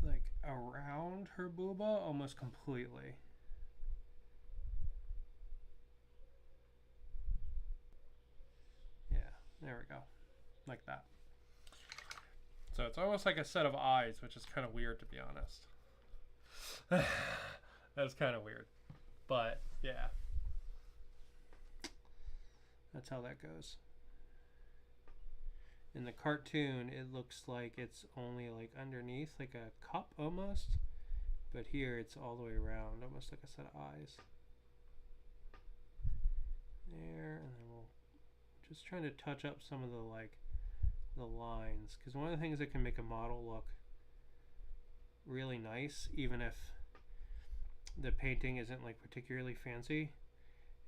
like around her booba almost completely. Yeah, there we go. Like that. So it's almost like a set of eyes, which is kind of weird, to be honest. That's kind of weird. But, yeah. That's how that goes. In the cartoon, it looks like it's only like underneath, like a cup almost. But here, it's all the way around, almost like a set of eyes. There, and then we'll just trying to touch up some of the like the lines, because one of the things that can make a model look really nice, even if the painting isn't like particularly fancy,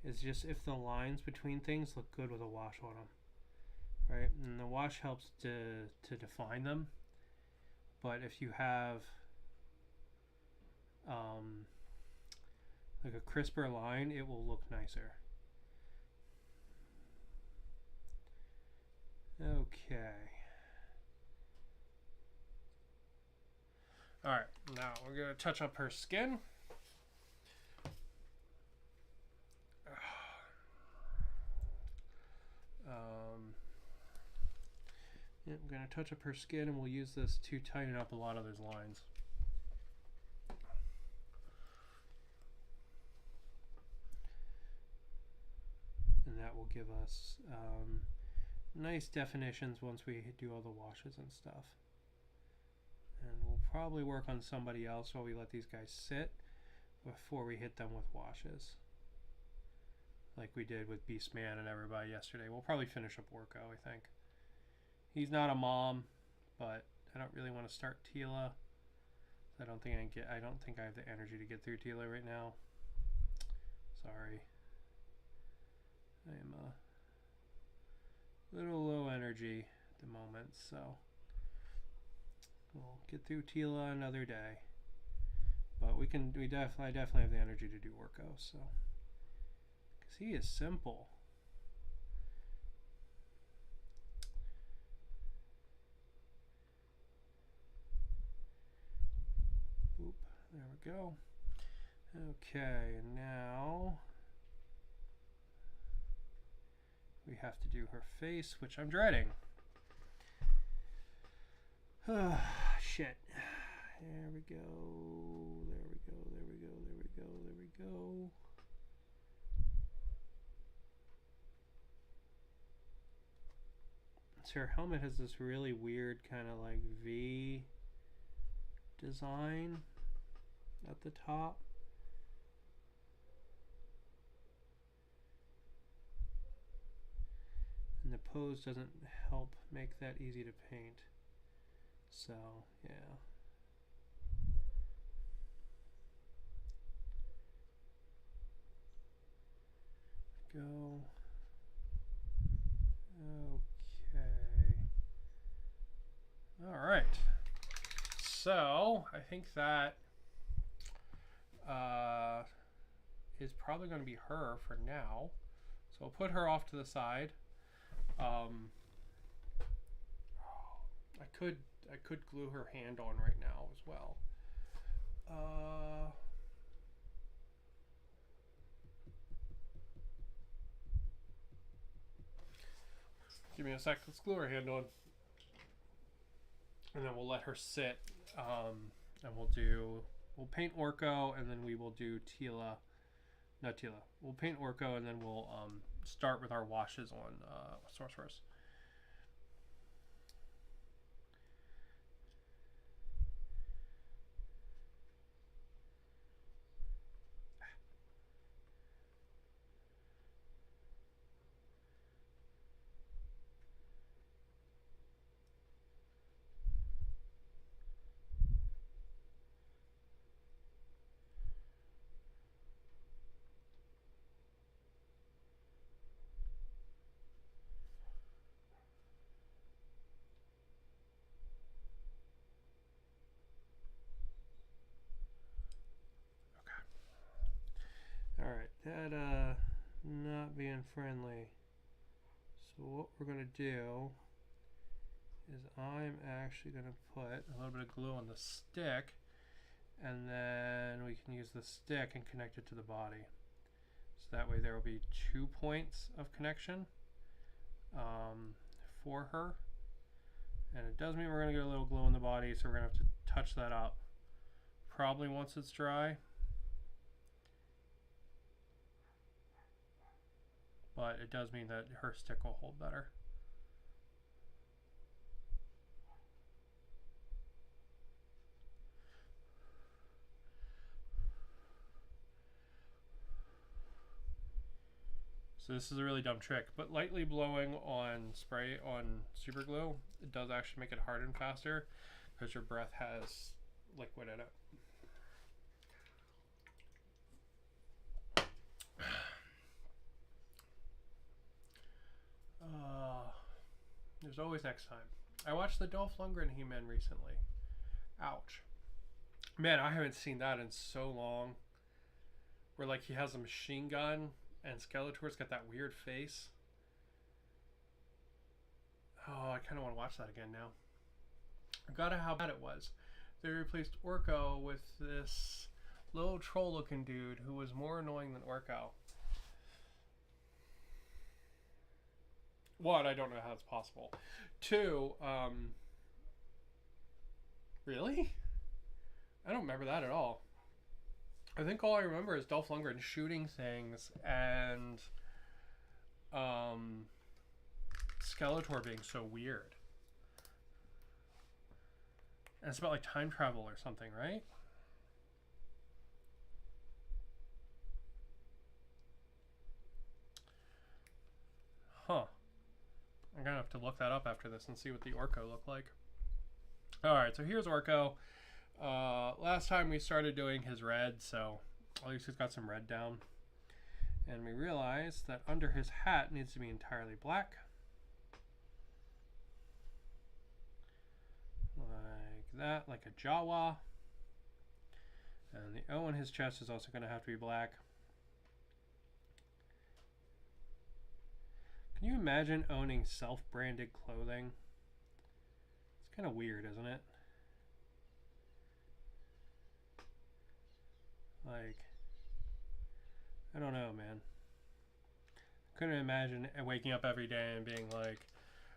is just if the lines between things look good with a wash on them, right? And the wash helps to define them. But if you have like a crisper line, it will look nicer. Okay. Alright, now we're going to touch up her skin. Yeah, I'm going to touch up her skin, and we'll use this to tighten up a lot of those lines. And that will give us nice definitions once we do all the washes and stuff. And we'll probably work on somebody else while we let these guys sit before we hit them with washes, like we did with Beastman and everybody yesterday. We'll probably finish up Orko, I think. He's not a mom, but I don't really want to start Tila. I don't think I have the energy to get through Tila right now. Sorry. I am a little low energy at the moment, so we'll get through Tila another day. But I definitely have the energy to do Orko, so because he is simple. Boop, there we go. Okay, now we have to do her face, which I'm dreading. Shit. There we go. There we go. There we go. There we go. There we go. So her helmet has this really weird kind of like V design at the top. And the pose doesn't help make that easy to paint. So, yeah. Go. Okay. All right. So, I think that is probably going to be her for now. So, I'll put her off to the side. I could glue her hand on right now as well. Give me a sec. Let's glue her hand on, and then we'll let her sit. And we'll paint Orko, and then we will do Tila. Not Tila. We'll paint Orko, and then we'll start with our washes on Sorceress. Alright, that not being friendly. So what we're going to do is I'm actually going to put a little bit of glue on the stick, and then we can use the stick and connect it to the body. So that way there will be 2 points of connection for her. And it does mean we're going to get a little glue on the body, so we're going to have to touch that up probably once it's dry. But it does mean that her stick will hold better. So this is a really dumb trick, but lightly blowing on super glue, it does actually make it harden faster because your breath has liquid in it. There's always next time. I watched the Dolph Lundgren He-Man recently. Ouch. Man, I haven't seen that in so long. Where like he has a machine gun and Skeletor's got that weird face. Oh, I kind of want to watch that again now. I forgot how bad it was. They replaced Orko with this little troll-looking dude who was more annoying than Orko. One, I don't know how it's possible. Two, really? I don't remember that at all. I think all I remember is Dolph Lundgren shooting things and Skeletor being so weird. And it's about like time travel or something, right? Huh. I'm gonna have to look that up after this and see what the Orko looked like. Alright, so here's Orko. Last time we started doing his red, so at least he's got some red down. And we realized that under his hat needs to be entirely black. Like that, like a Jawa. And the O on his chest is also going to have to be black. Can you imagine owning self-branded clothing? It's kind of weird, isn't it? Like, I don't know, man. Couldn't imagine waking up every day and being like,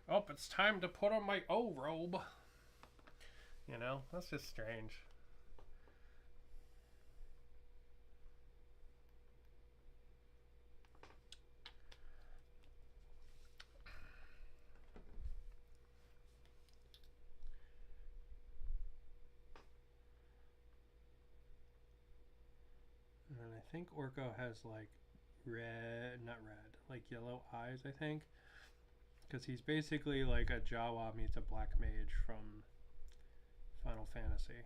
oh, it's time to put on my O robe. You know, that's just strange. And I think Orko has like like yellow eyes, I think. Because he's basically like a Jawa meets a black mage from Final Fantasy.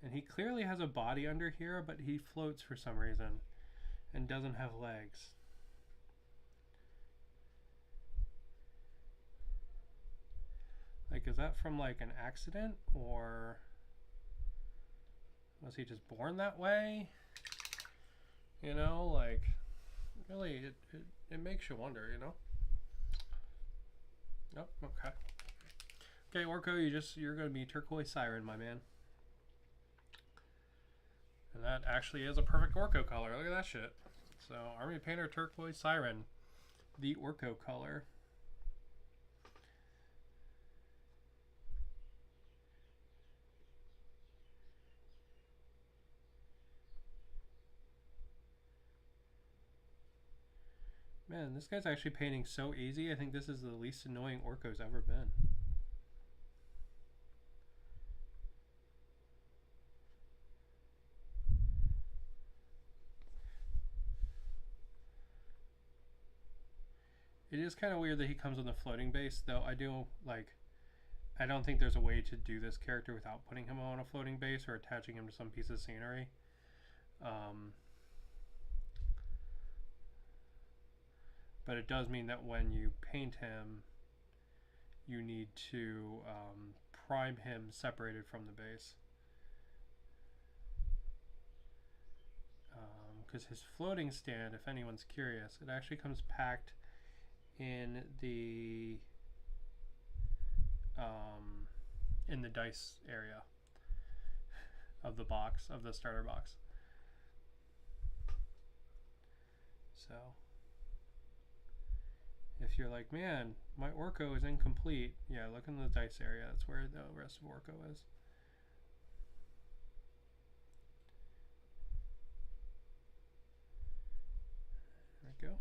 And he clearly has a body under here, but he floats for some reason and doesn't have legs. Like, is that from like an accident, or was he just born that way? You know, like, really, it makes you wonder, you know? Nope, okay. Okay, Orko, you're going to be turquoise siren, my man. And that actually is a perfect Orko color. Look at that shit. So, Army Painter Turquoise Siren. The Orko color. Man, this guy's actually painting so easy. I think this is the least annoying Orko's ever been. It is kind of weird that he comes on the floating base, though. I don't think there's a way to do this character without putting him on a floating base or attaching him to some piece of scenery. But it does mean that when you paint him, you need to prime him separated from the base. Because his floating stand, if anyone's curious, it actually comes packed in the dice area of the box, of the starter box. So if you're like, man, my Orko is incomplete, yeah, look in the dice area. That's where the rest of Orko is. There we go.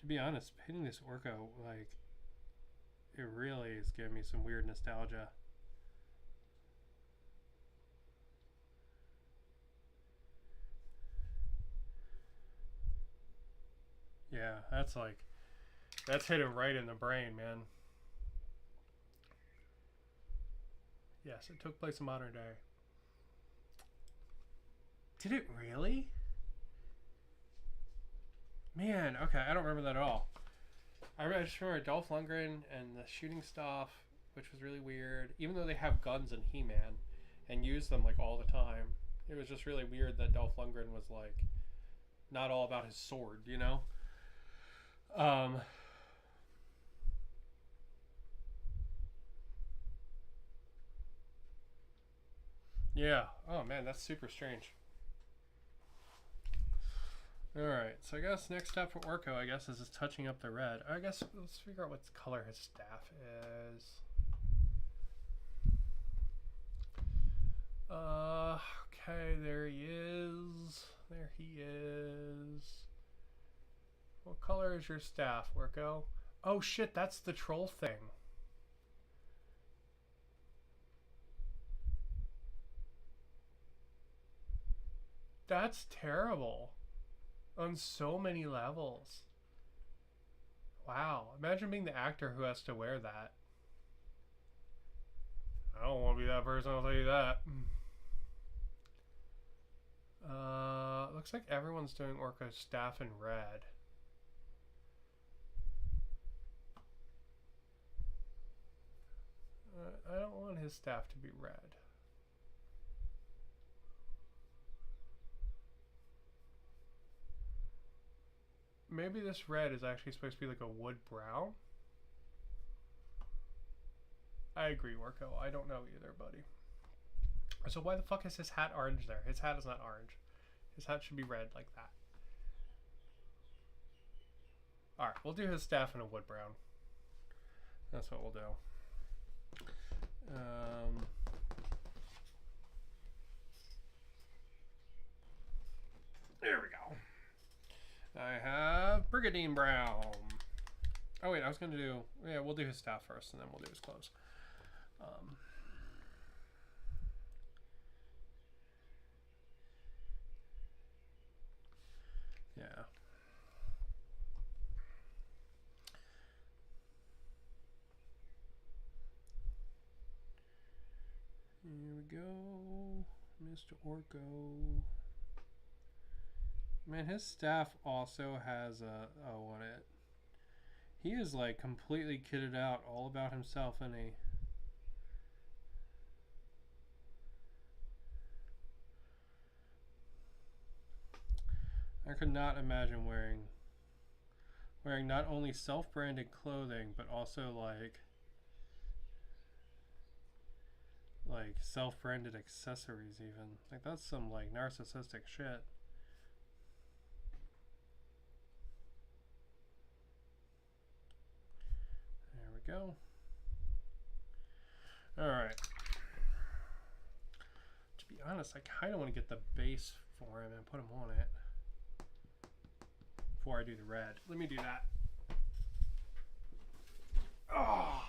To be honest, painting this Orko, like, it really is giving me some weird nostalgia. Yeah, that's hit it right in the brain, man. Yes, it took place in modern day. Did it really? Man, okay, I don't remember that at all. I just remember Dolph Lundgren and the shooting stuff, which was really weird. Even though they have guns in He-Man and use them like all the time, it was just really weird that Dolph Lundgren was like not all about his sword, you know? Yeah. Oh man, that's super strange. Alright, so I guess next step for Orko, I guess, is just touching up the red. I guess let's figure out what color his staff is. Okay, there he is. There he is. What color is your staff, Orko? Oh shit, that's the troll thing. That's terrible. On so many levels. Wow. Imagine being the actor who has to wear that. I don't want to be that person, I'll tell you that. Looks like everyone's doing Orko's staff in red. I don't want his staff to be red. Maybe this red is actually supposed to be like a wood brown. I agree, Orko. I don't know either, buddy. So why the fuck is his hat orange there? His hat is not orange. His hat should be red like that. Alright, we'll do his staff in a wood brown. That's what we'll do. There we go. I have Brigandine Brown. Oh wait, I was gonna do, yeah, we'll do his staff first and then we'll do his clothes. Yeah. Here we go, Mr. Orko. Man, his staff also has a O on it. He is like completely kitted out, all about himself, isn't he? I could not imagine wearing not only self-branded clothing, but also like self-branded accessories even. Like that's some like narcissistic shit. There we go. Alright. To be honest, I kind of want to get the base for him and put him on it before I do the red. Let me do that. Oh!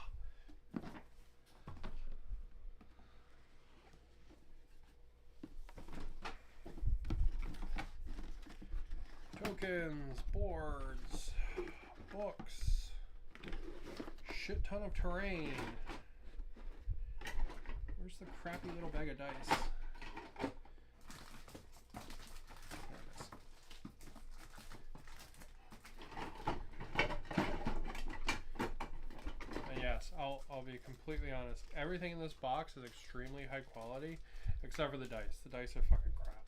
Tokens, boards, books, shit ton of terrain. Where's the crappy little bag of dice? Yes, I'll be completely honest. Everything in this box is extremely high quality, except for the dice. The dice are fucking crap.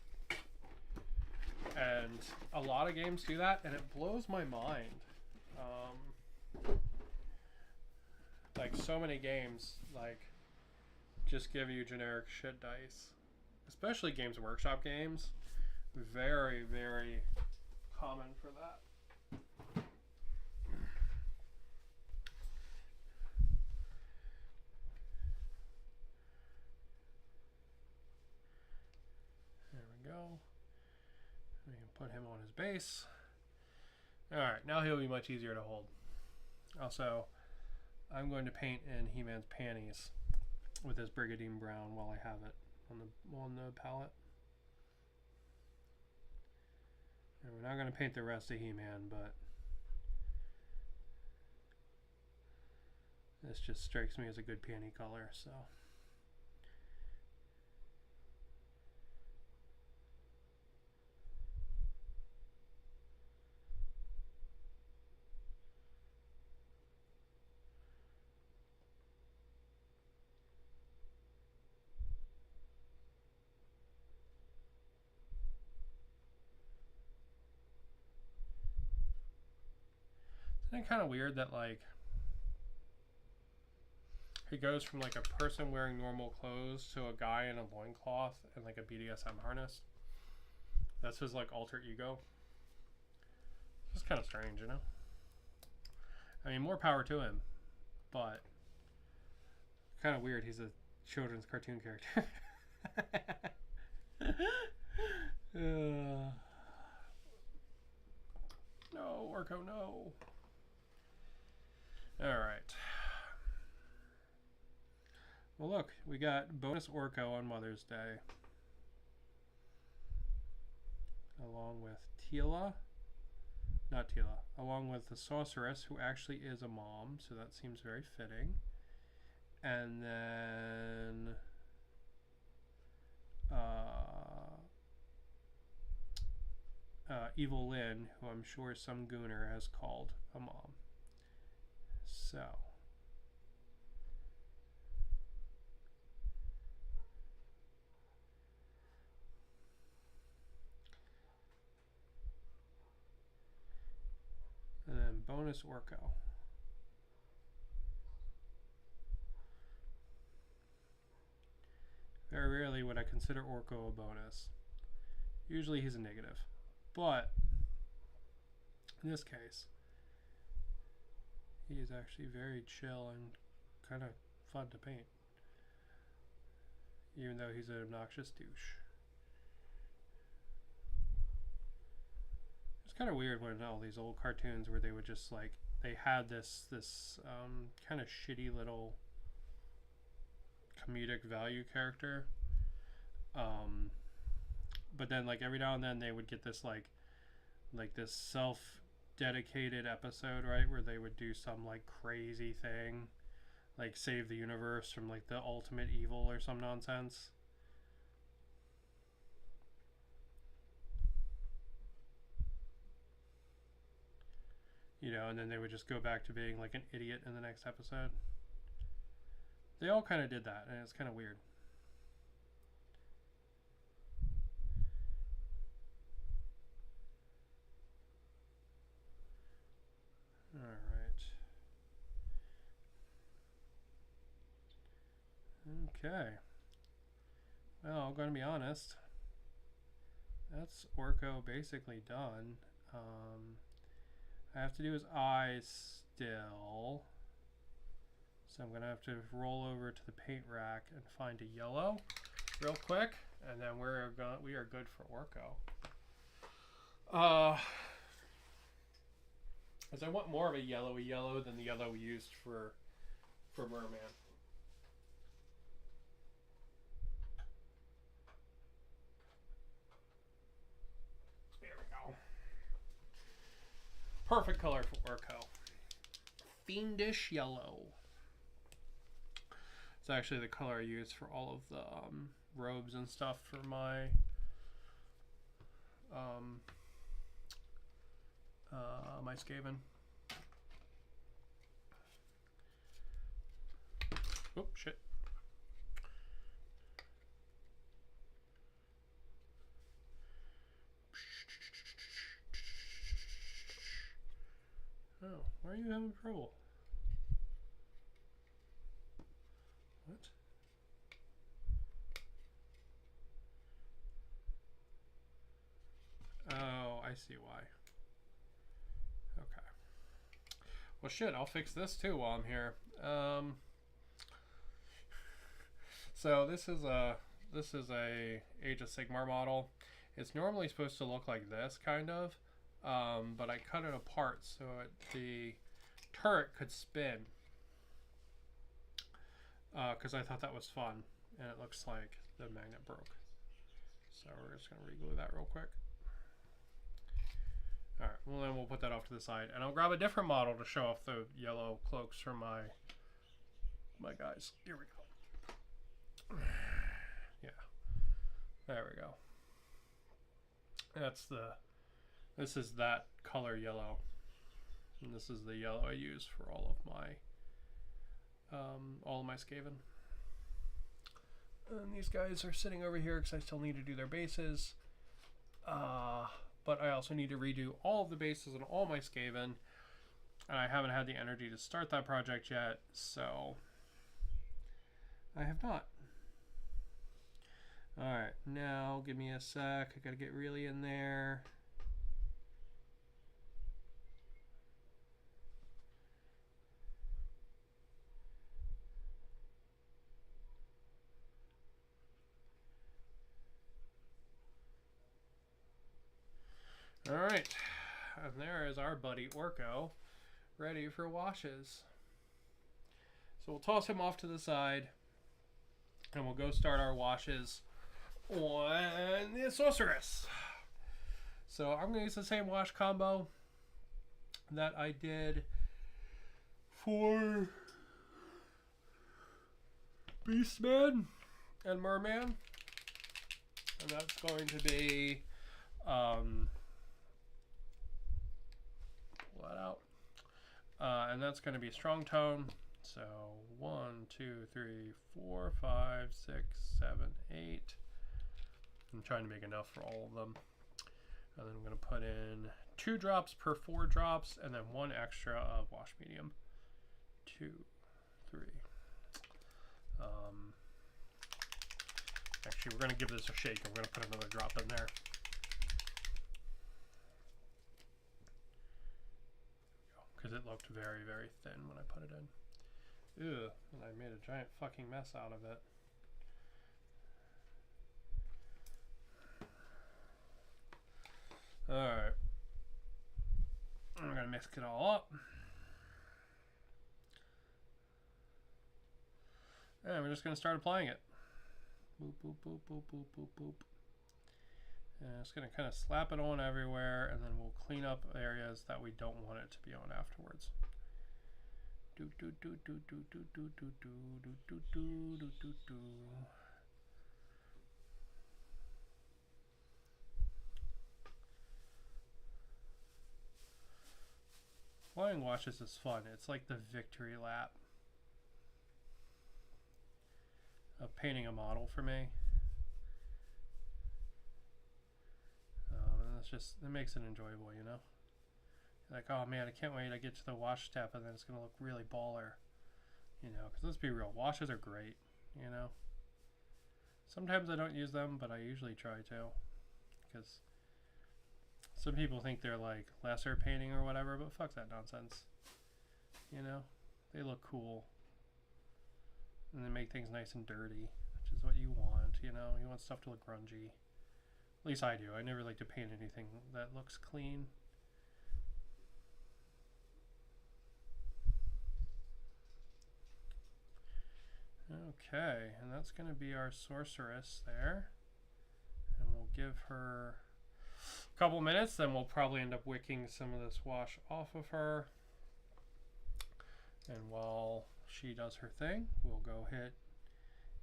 And a lot of games do that, and it blows my mind. Like so many games, like just give you generic shit dice, especially Games Workshop games. Very, very common for that. There we go. We can put him on his base. Alright, now he'll be much easier to hold. Also, I'm going to paint in He-Man's panties with this Brigandine Brown while I have it on the palette. And we're not going to paint the rest of He-Man, but this just strikes me as a good panty color, so. Isn't it kind of weird that like he goes from like a person wearing normal clothes to a guy in a loincloth and like a BDSM harness? That's his like alter ego. It's kind of strange, you know? I mean, more power to him, but kind of weird. He's a children's cartoon character. No, Orko, no. Alright. Well, look, we got bonus Orko on Mother's Day. Along with Tila. Not Tila. Along with the sorceress, who actually is a mom, so that seems very fitting. And then Evil Lynn, who I'm sure some gooner has called a mom. So and then bonus Orko. Very rarely would I consider Orko a bonus. Usually he's a negative. But in this case, he is actually very chill and kind of fun to paint. Even though he's an obnoxious douche. It's kind of weird when all these old cartoons where they would just like, they had this kind of shitty little comedic value character, but then like every now and then they would get this like this self-dedicated episode, right, where they would do some like crazy thing, like save the universe from like the ultimate evil or some nonsense. You know, and then they would just go back to being like an idiot in the next episode. They all kind of did that, and it's kind of weird. Alright. Okay. Well, I'm going to be honest. That's Orko basically done. I have to do his eyes still. So I'm going to have to roll over to the paint rack and find a yellow real quick. And then we are good for Orko. Because I want more of a yellowy yellow than the yellow we used for Merman. There we go. Perfect color for Orko. Fiendish yellow. It's actually the color I use for all of the robes and stuff for my my Skaven. Oh shit. Oh, why are you having trouble? What? Oh, I see why. Okay. Well, shit, I'll fix this too while I'm here. So this is a Age of Sigmar model. It's normally supposed to look like this, kind of, but I cut it apart so the turret could spin. Because I thought that was fun, and it looks like the magnet broke. So we're just going to reglue that real quick. Alright, well then we'll put that off to the side. And I'll grab a different model to show off the yellow cloaks for my guys. Here we go. Yeah. There we go. This is that color yellow. And this is the yellow I use for all of my Skaven. And these guys are sitting over here because I still need to do their bases. But I also need to redo all of the bases on all my Skaven. And I haven't had the energy to start that project yet, so I have not. Alright, now give me a sec. I gotta get really in there. Alright, and there is our buddy Orko, ready for washes. So we'll toss him off to the side, and we'll go start our washes on the Sorceress. So I'm going to use the same wash combo that I did for Beastman and Merman. And that's going to be, pull that out. And that's going to be Strong Tone. So 1, 2, 3, 4, 5, 6, 7, 8. I'm trying to make enough for all of them. And then I'm going to put in 2 drops per 4 drops, and then 1 extra of wash medium. 2, 3. Actually, we're going to give this a shake. I'm going to put another drop in there. Because it looked very, very thin when I put it in. Ew, and I made a giant fucking mess out of it. Alright. I'm going to mix it all up. And we're just going to start applying it. Boop, boop, boop, boop, boop, boop, boop. And it's going to kind of slap it on everywhere, and then we'll clean up areas that we don't want it to be on afterwards. Do do do do do do do do do do do do do do. Flying washes is fun. It's like the victory lap of painting a model for me. And it's just, it makes it enjoyable, you know? Like, oh man, I can't wait to get to the wash step, and then it's gonna look really baller, you know? Because let's be real, washes are great, you know? Sometimes I don't use them, but I usually try to, because some people think they're like lesser painting or whatever, but fuck that nonsense, you know? They look cool, and they make things nice and dirty, which is what you want, you know? You want stuff to look grungy. At least I do. I never like to paint anything that looks clean. Okay, and that's going to be our Sorceress there. And we'll give her a couple minutes, then we'll probably end up wicking some of this wash off of her. And while she does her thing, we'll go hit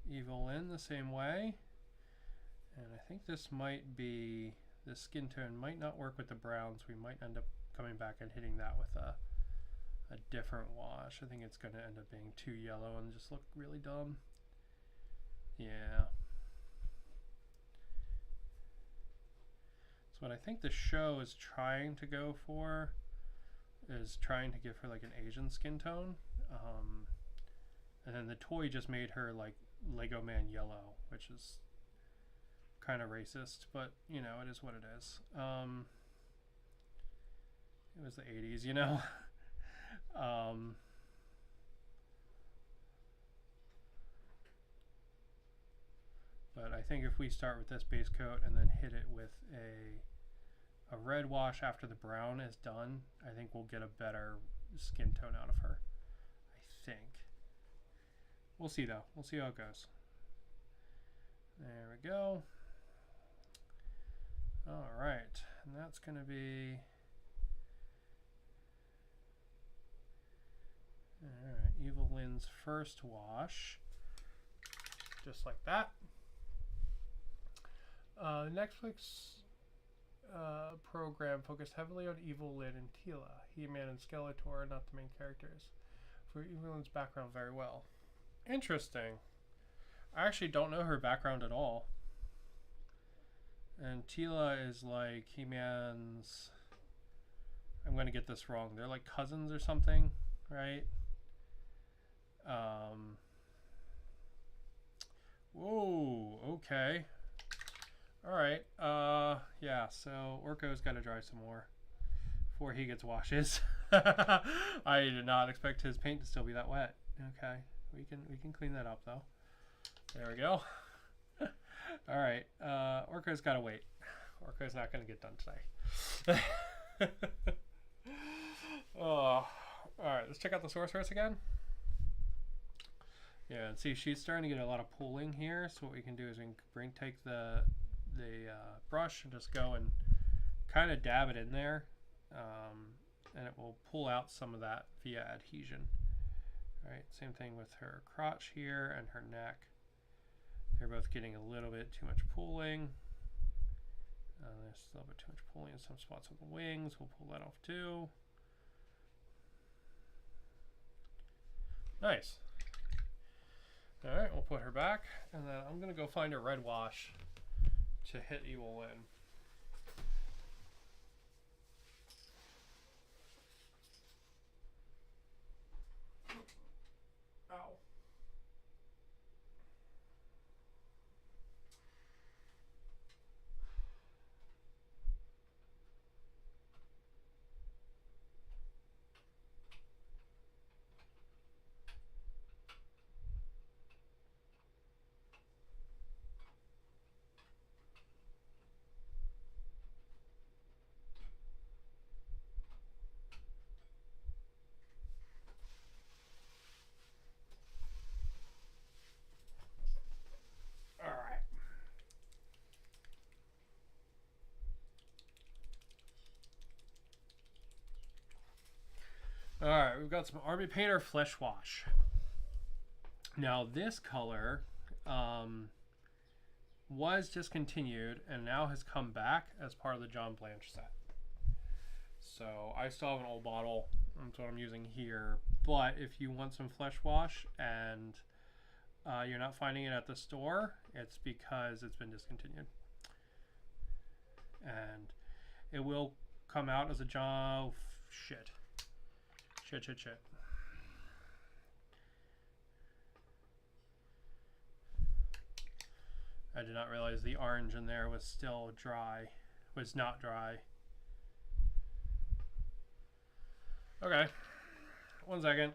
Evil in the same way. And I think this might be, the skin tone might not work with the browns. We might end up coming back and hitting that with a different wash. I think it's going to end up being too yellow and just look really dumb. Yeah. So what I think the show is trying to go for is trying to give her like an Asian skin tone. And then the toy just made her like Lego Man yellow, which is kind of racist, but you know, it is what it is. It was the 80s, you know. But I think if we start with this base coat and then hit it with a red wash after the brown is done, I think we'll get a better skin tone out of her. I think. We'll see though. We'll see how it goes. There we go. Alright, and that's going to be... Alright, Evil Lynn's first wash. Just like that. Netflix program focused heavily on Evil Lynn and Tila. He-Man and Skeletor are not the main characters. For Evil Lynn's background very well. Interesting. I actually don't know her background at all. And Tila is like He-Man's... I'm going to get this wrong. They're like cousins or something, right? Whoa, okay. Alright, yeah, so Orko's got to dry some more before he gets washes. I did not expect his paint to still be that wet. Okay, we can clean that up though. There we go. Alright, Orko's got to wait. Orko's not going to get done today. Oh, alright, let's check out the sorceress again. Yeah, and see, she's starting to get a lot of pooling here. So what we can do is we can take the brush and just go and kind of dab it in there, and it will pull out some of that via adhesion. All right, same thing with her crotch here and her neck. They're both getting a little bit too much pooling. There's a little bit too much pooling in some spots of the wings. We'll pull that off too. Nice. All right, we'll put her back, and then I'm gonna go find a red wash to hit Evil Lyn. Ow. Alright, we've got some Army Painter Flesh Wash. Now this color was discontinued and now has come back as part of the John Blanche set. So I still have an old bottle. That's what I'm using here. But if you want some Flesh Wash and you're not finding it at the store, it's because it's been discontinued. And it will come out as a John... Shit. I did not realize the orange in there was still dry. Was not dry. Okay. 1 second.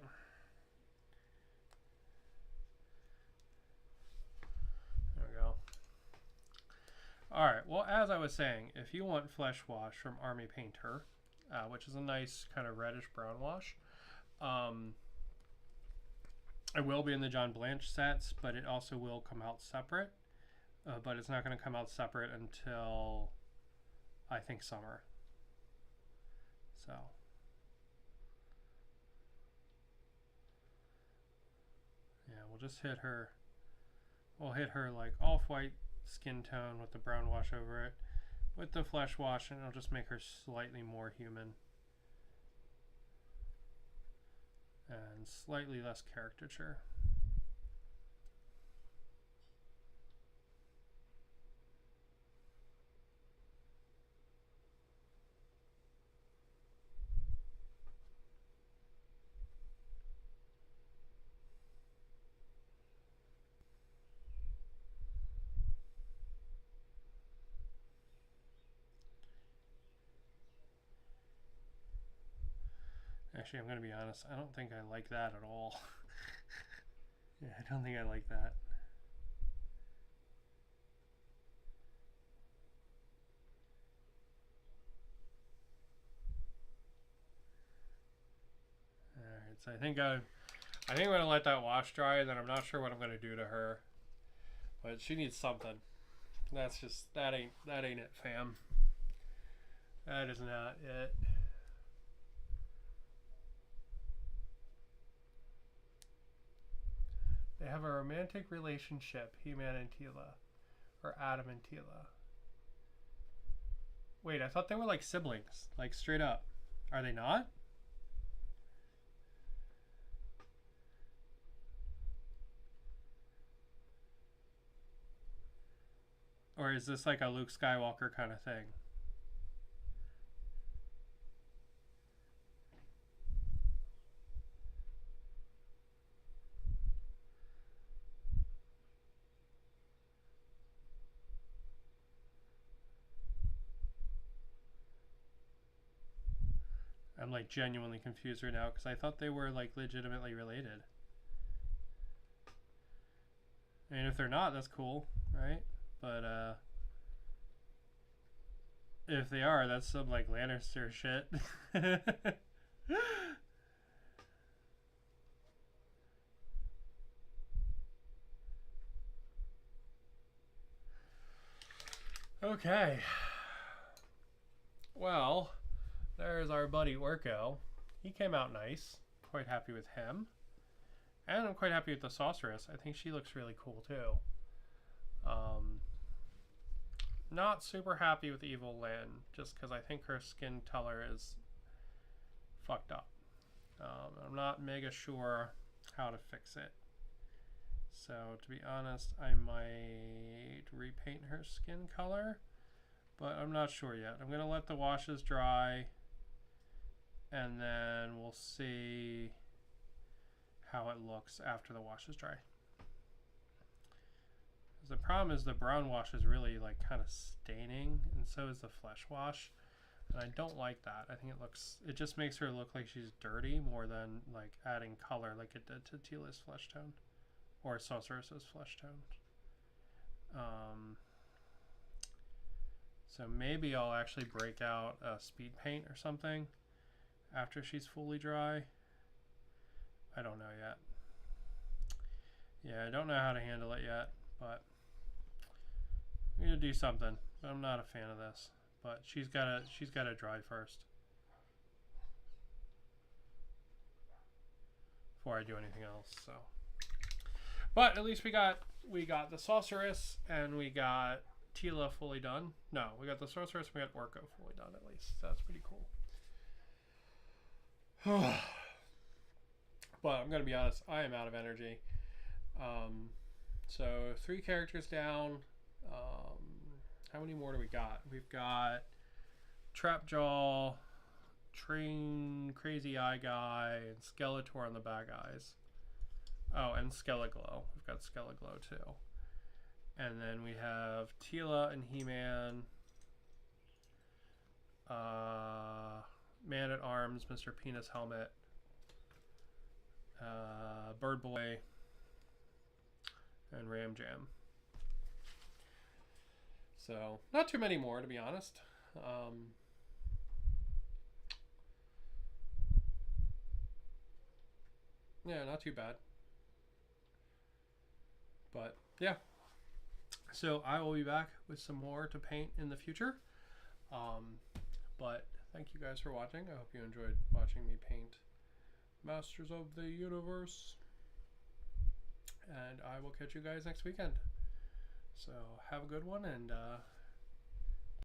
There we go. Alright, well, as I was saying, if you want Flesh Wash from Army Painter, which is a nice kind of reddish brown wash, it will be in the John Blanche sets, but it also will come out separate. But it's not going to come out separate until, I think, summer. So. Yeah, we'll just hit her. We'll hit her like off-white skin tone with the brown wash over it, with the Flesh Wash, and it'll just make her slightly more human. And slightly less caricature. Actually, I'm going to be honest, I don't think I like that at all. Yeah, I don't think I like that. Alright, so I think I'm going to let that wash dry, and then I'm not sure what I'm going to do to her. But she needs something. That's just, that ain't it, fam. That is not it. They have a romantic relationship, He-Man and Teela. Or Adam and Teela. Wait, I thought they were like siblings. Like straight up. Are they not? Or is this like a Luke Skywalker kind of thing? I'm like genuinely confused right now because I thought they were like legitimately related. I mean, if they're not, that's cool, right? But if they are, that's some like Lannister shit. Okay. Well, there's our buddy Orko. He came out nice. Quite happy with him. And I'm quite happy with the Sorceress. I think she looks really cool too. Not super happy with Evil Lynn, just because I think her skin color is fucked up. I'm not mega sure how to fix it. So to be honest, I might repaint her skin color, but I'm not sure yet. I'm going to let the washes dry, and then we'll see how it looks after the washes dry. The problem is the brown wash is really like kind of staining, and so is the flesh wash, and I don't like that. I think it just makes her look like she's dirty more than like adding color like it did to Tila's flesh tone or Sorceress's flesh tone. So maybe I'll actually break out a speed paint or something after she's fully dry. I don't know yet. Yeah, I don't know how to handle it yet, but I'm gonna do something. I'm not a fan of this, but she's gotta dry first before I do anything else. So, but at least we got the Sorceress and we got Tila fully done. No, we got the Sorceress and we got Orko fully done at least. So that's pretty cool. But I'm gonna be honest, I am out of energy. So 3 characters down. How many more do we got? We've got Trapjaw, Train, Crazy Eye Guy, and Skeletor on the bad guys. Oh, and Skeleglow. We've got Skeleglow too. And then we have Tila and He-Man, Man at Arms, Mr. Penis Helmet, Bird Boy, and Ram Jam. So, not too many more, to be honest. Yeah, not too bad. But, yeah. So, I will be back with some more to paint in the future. But, thank you guys for watching. I hope you enjoyed watching me paint Masters of the Universe. And I will catch you guys next weekend. So have a good one, and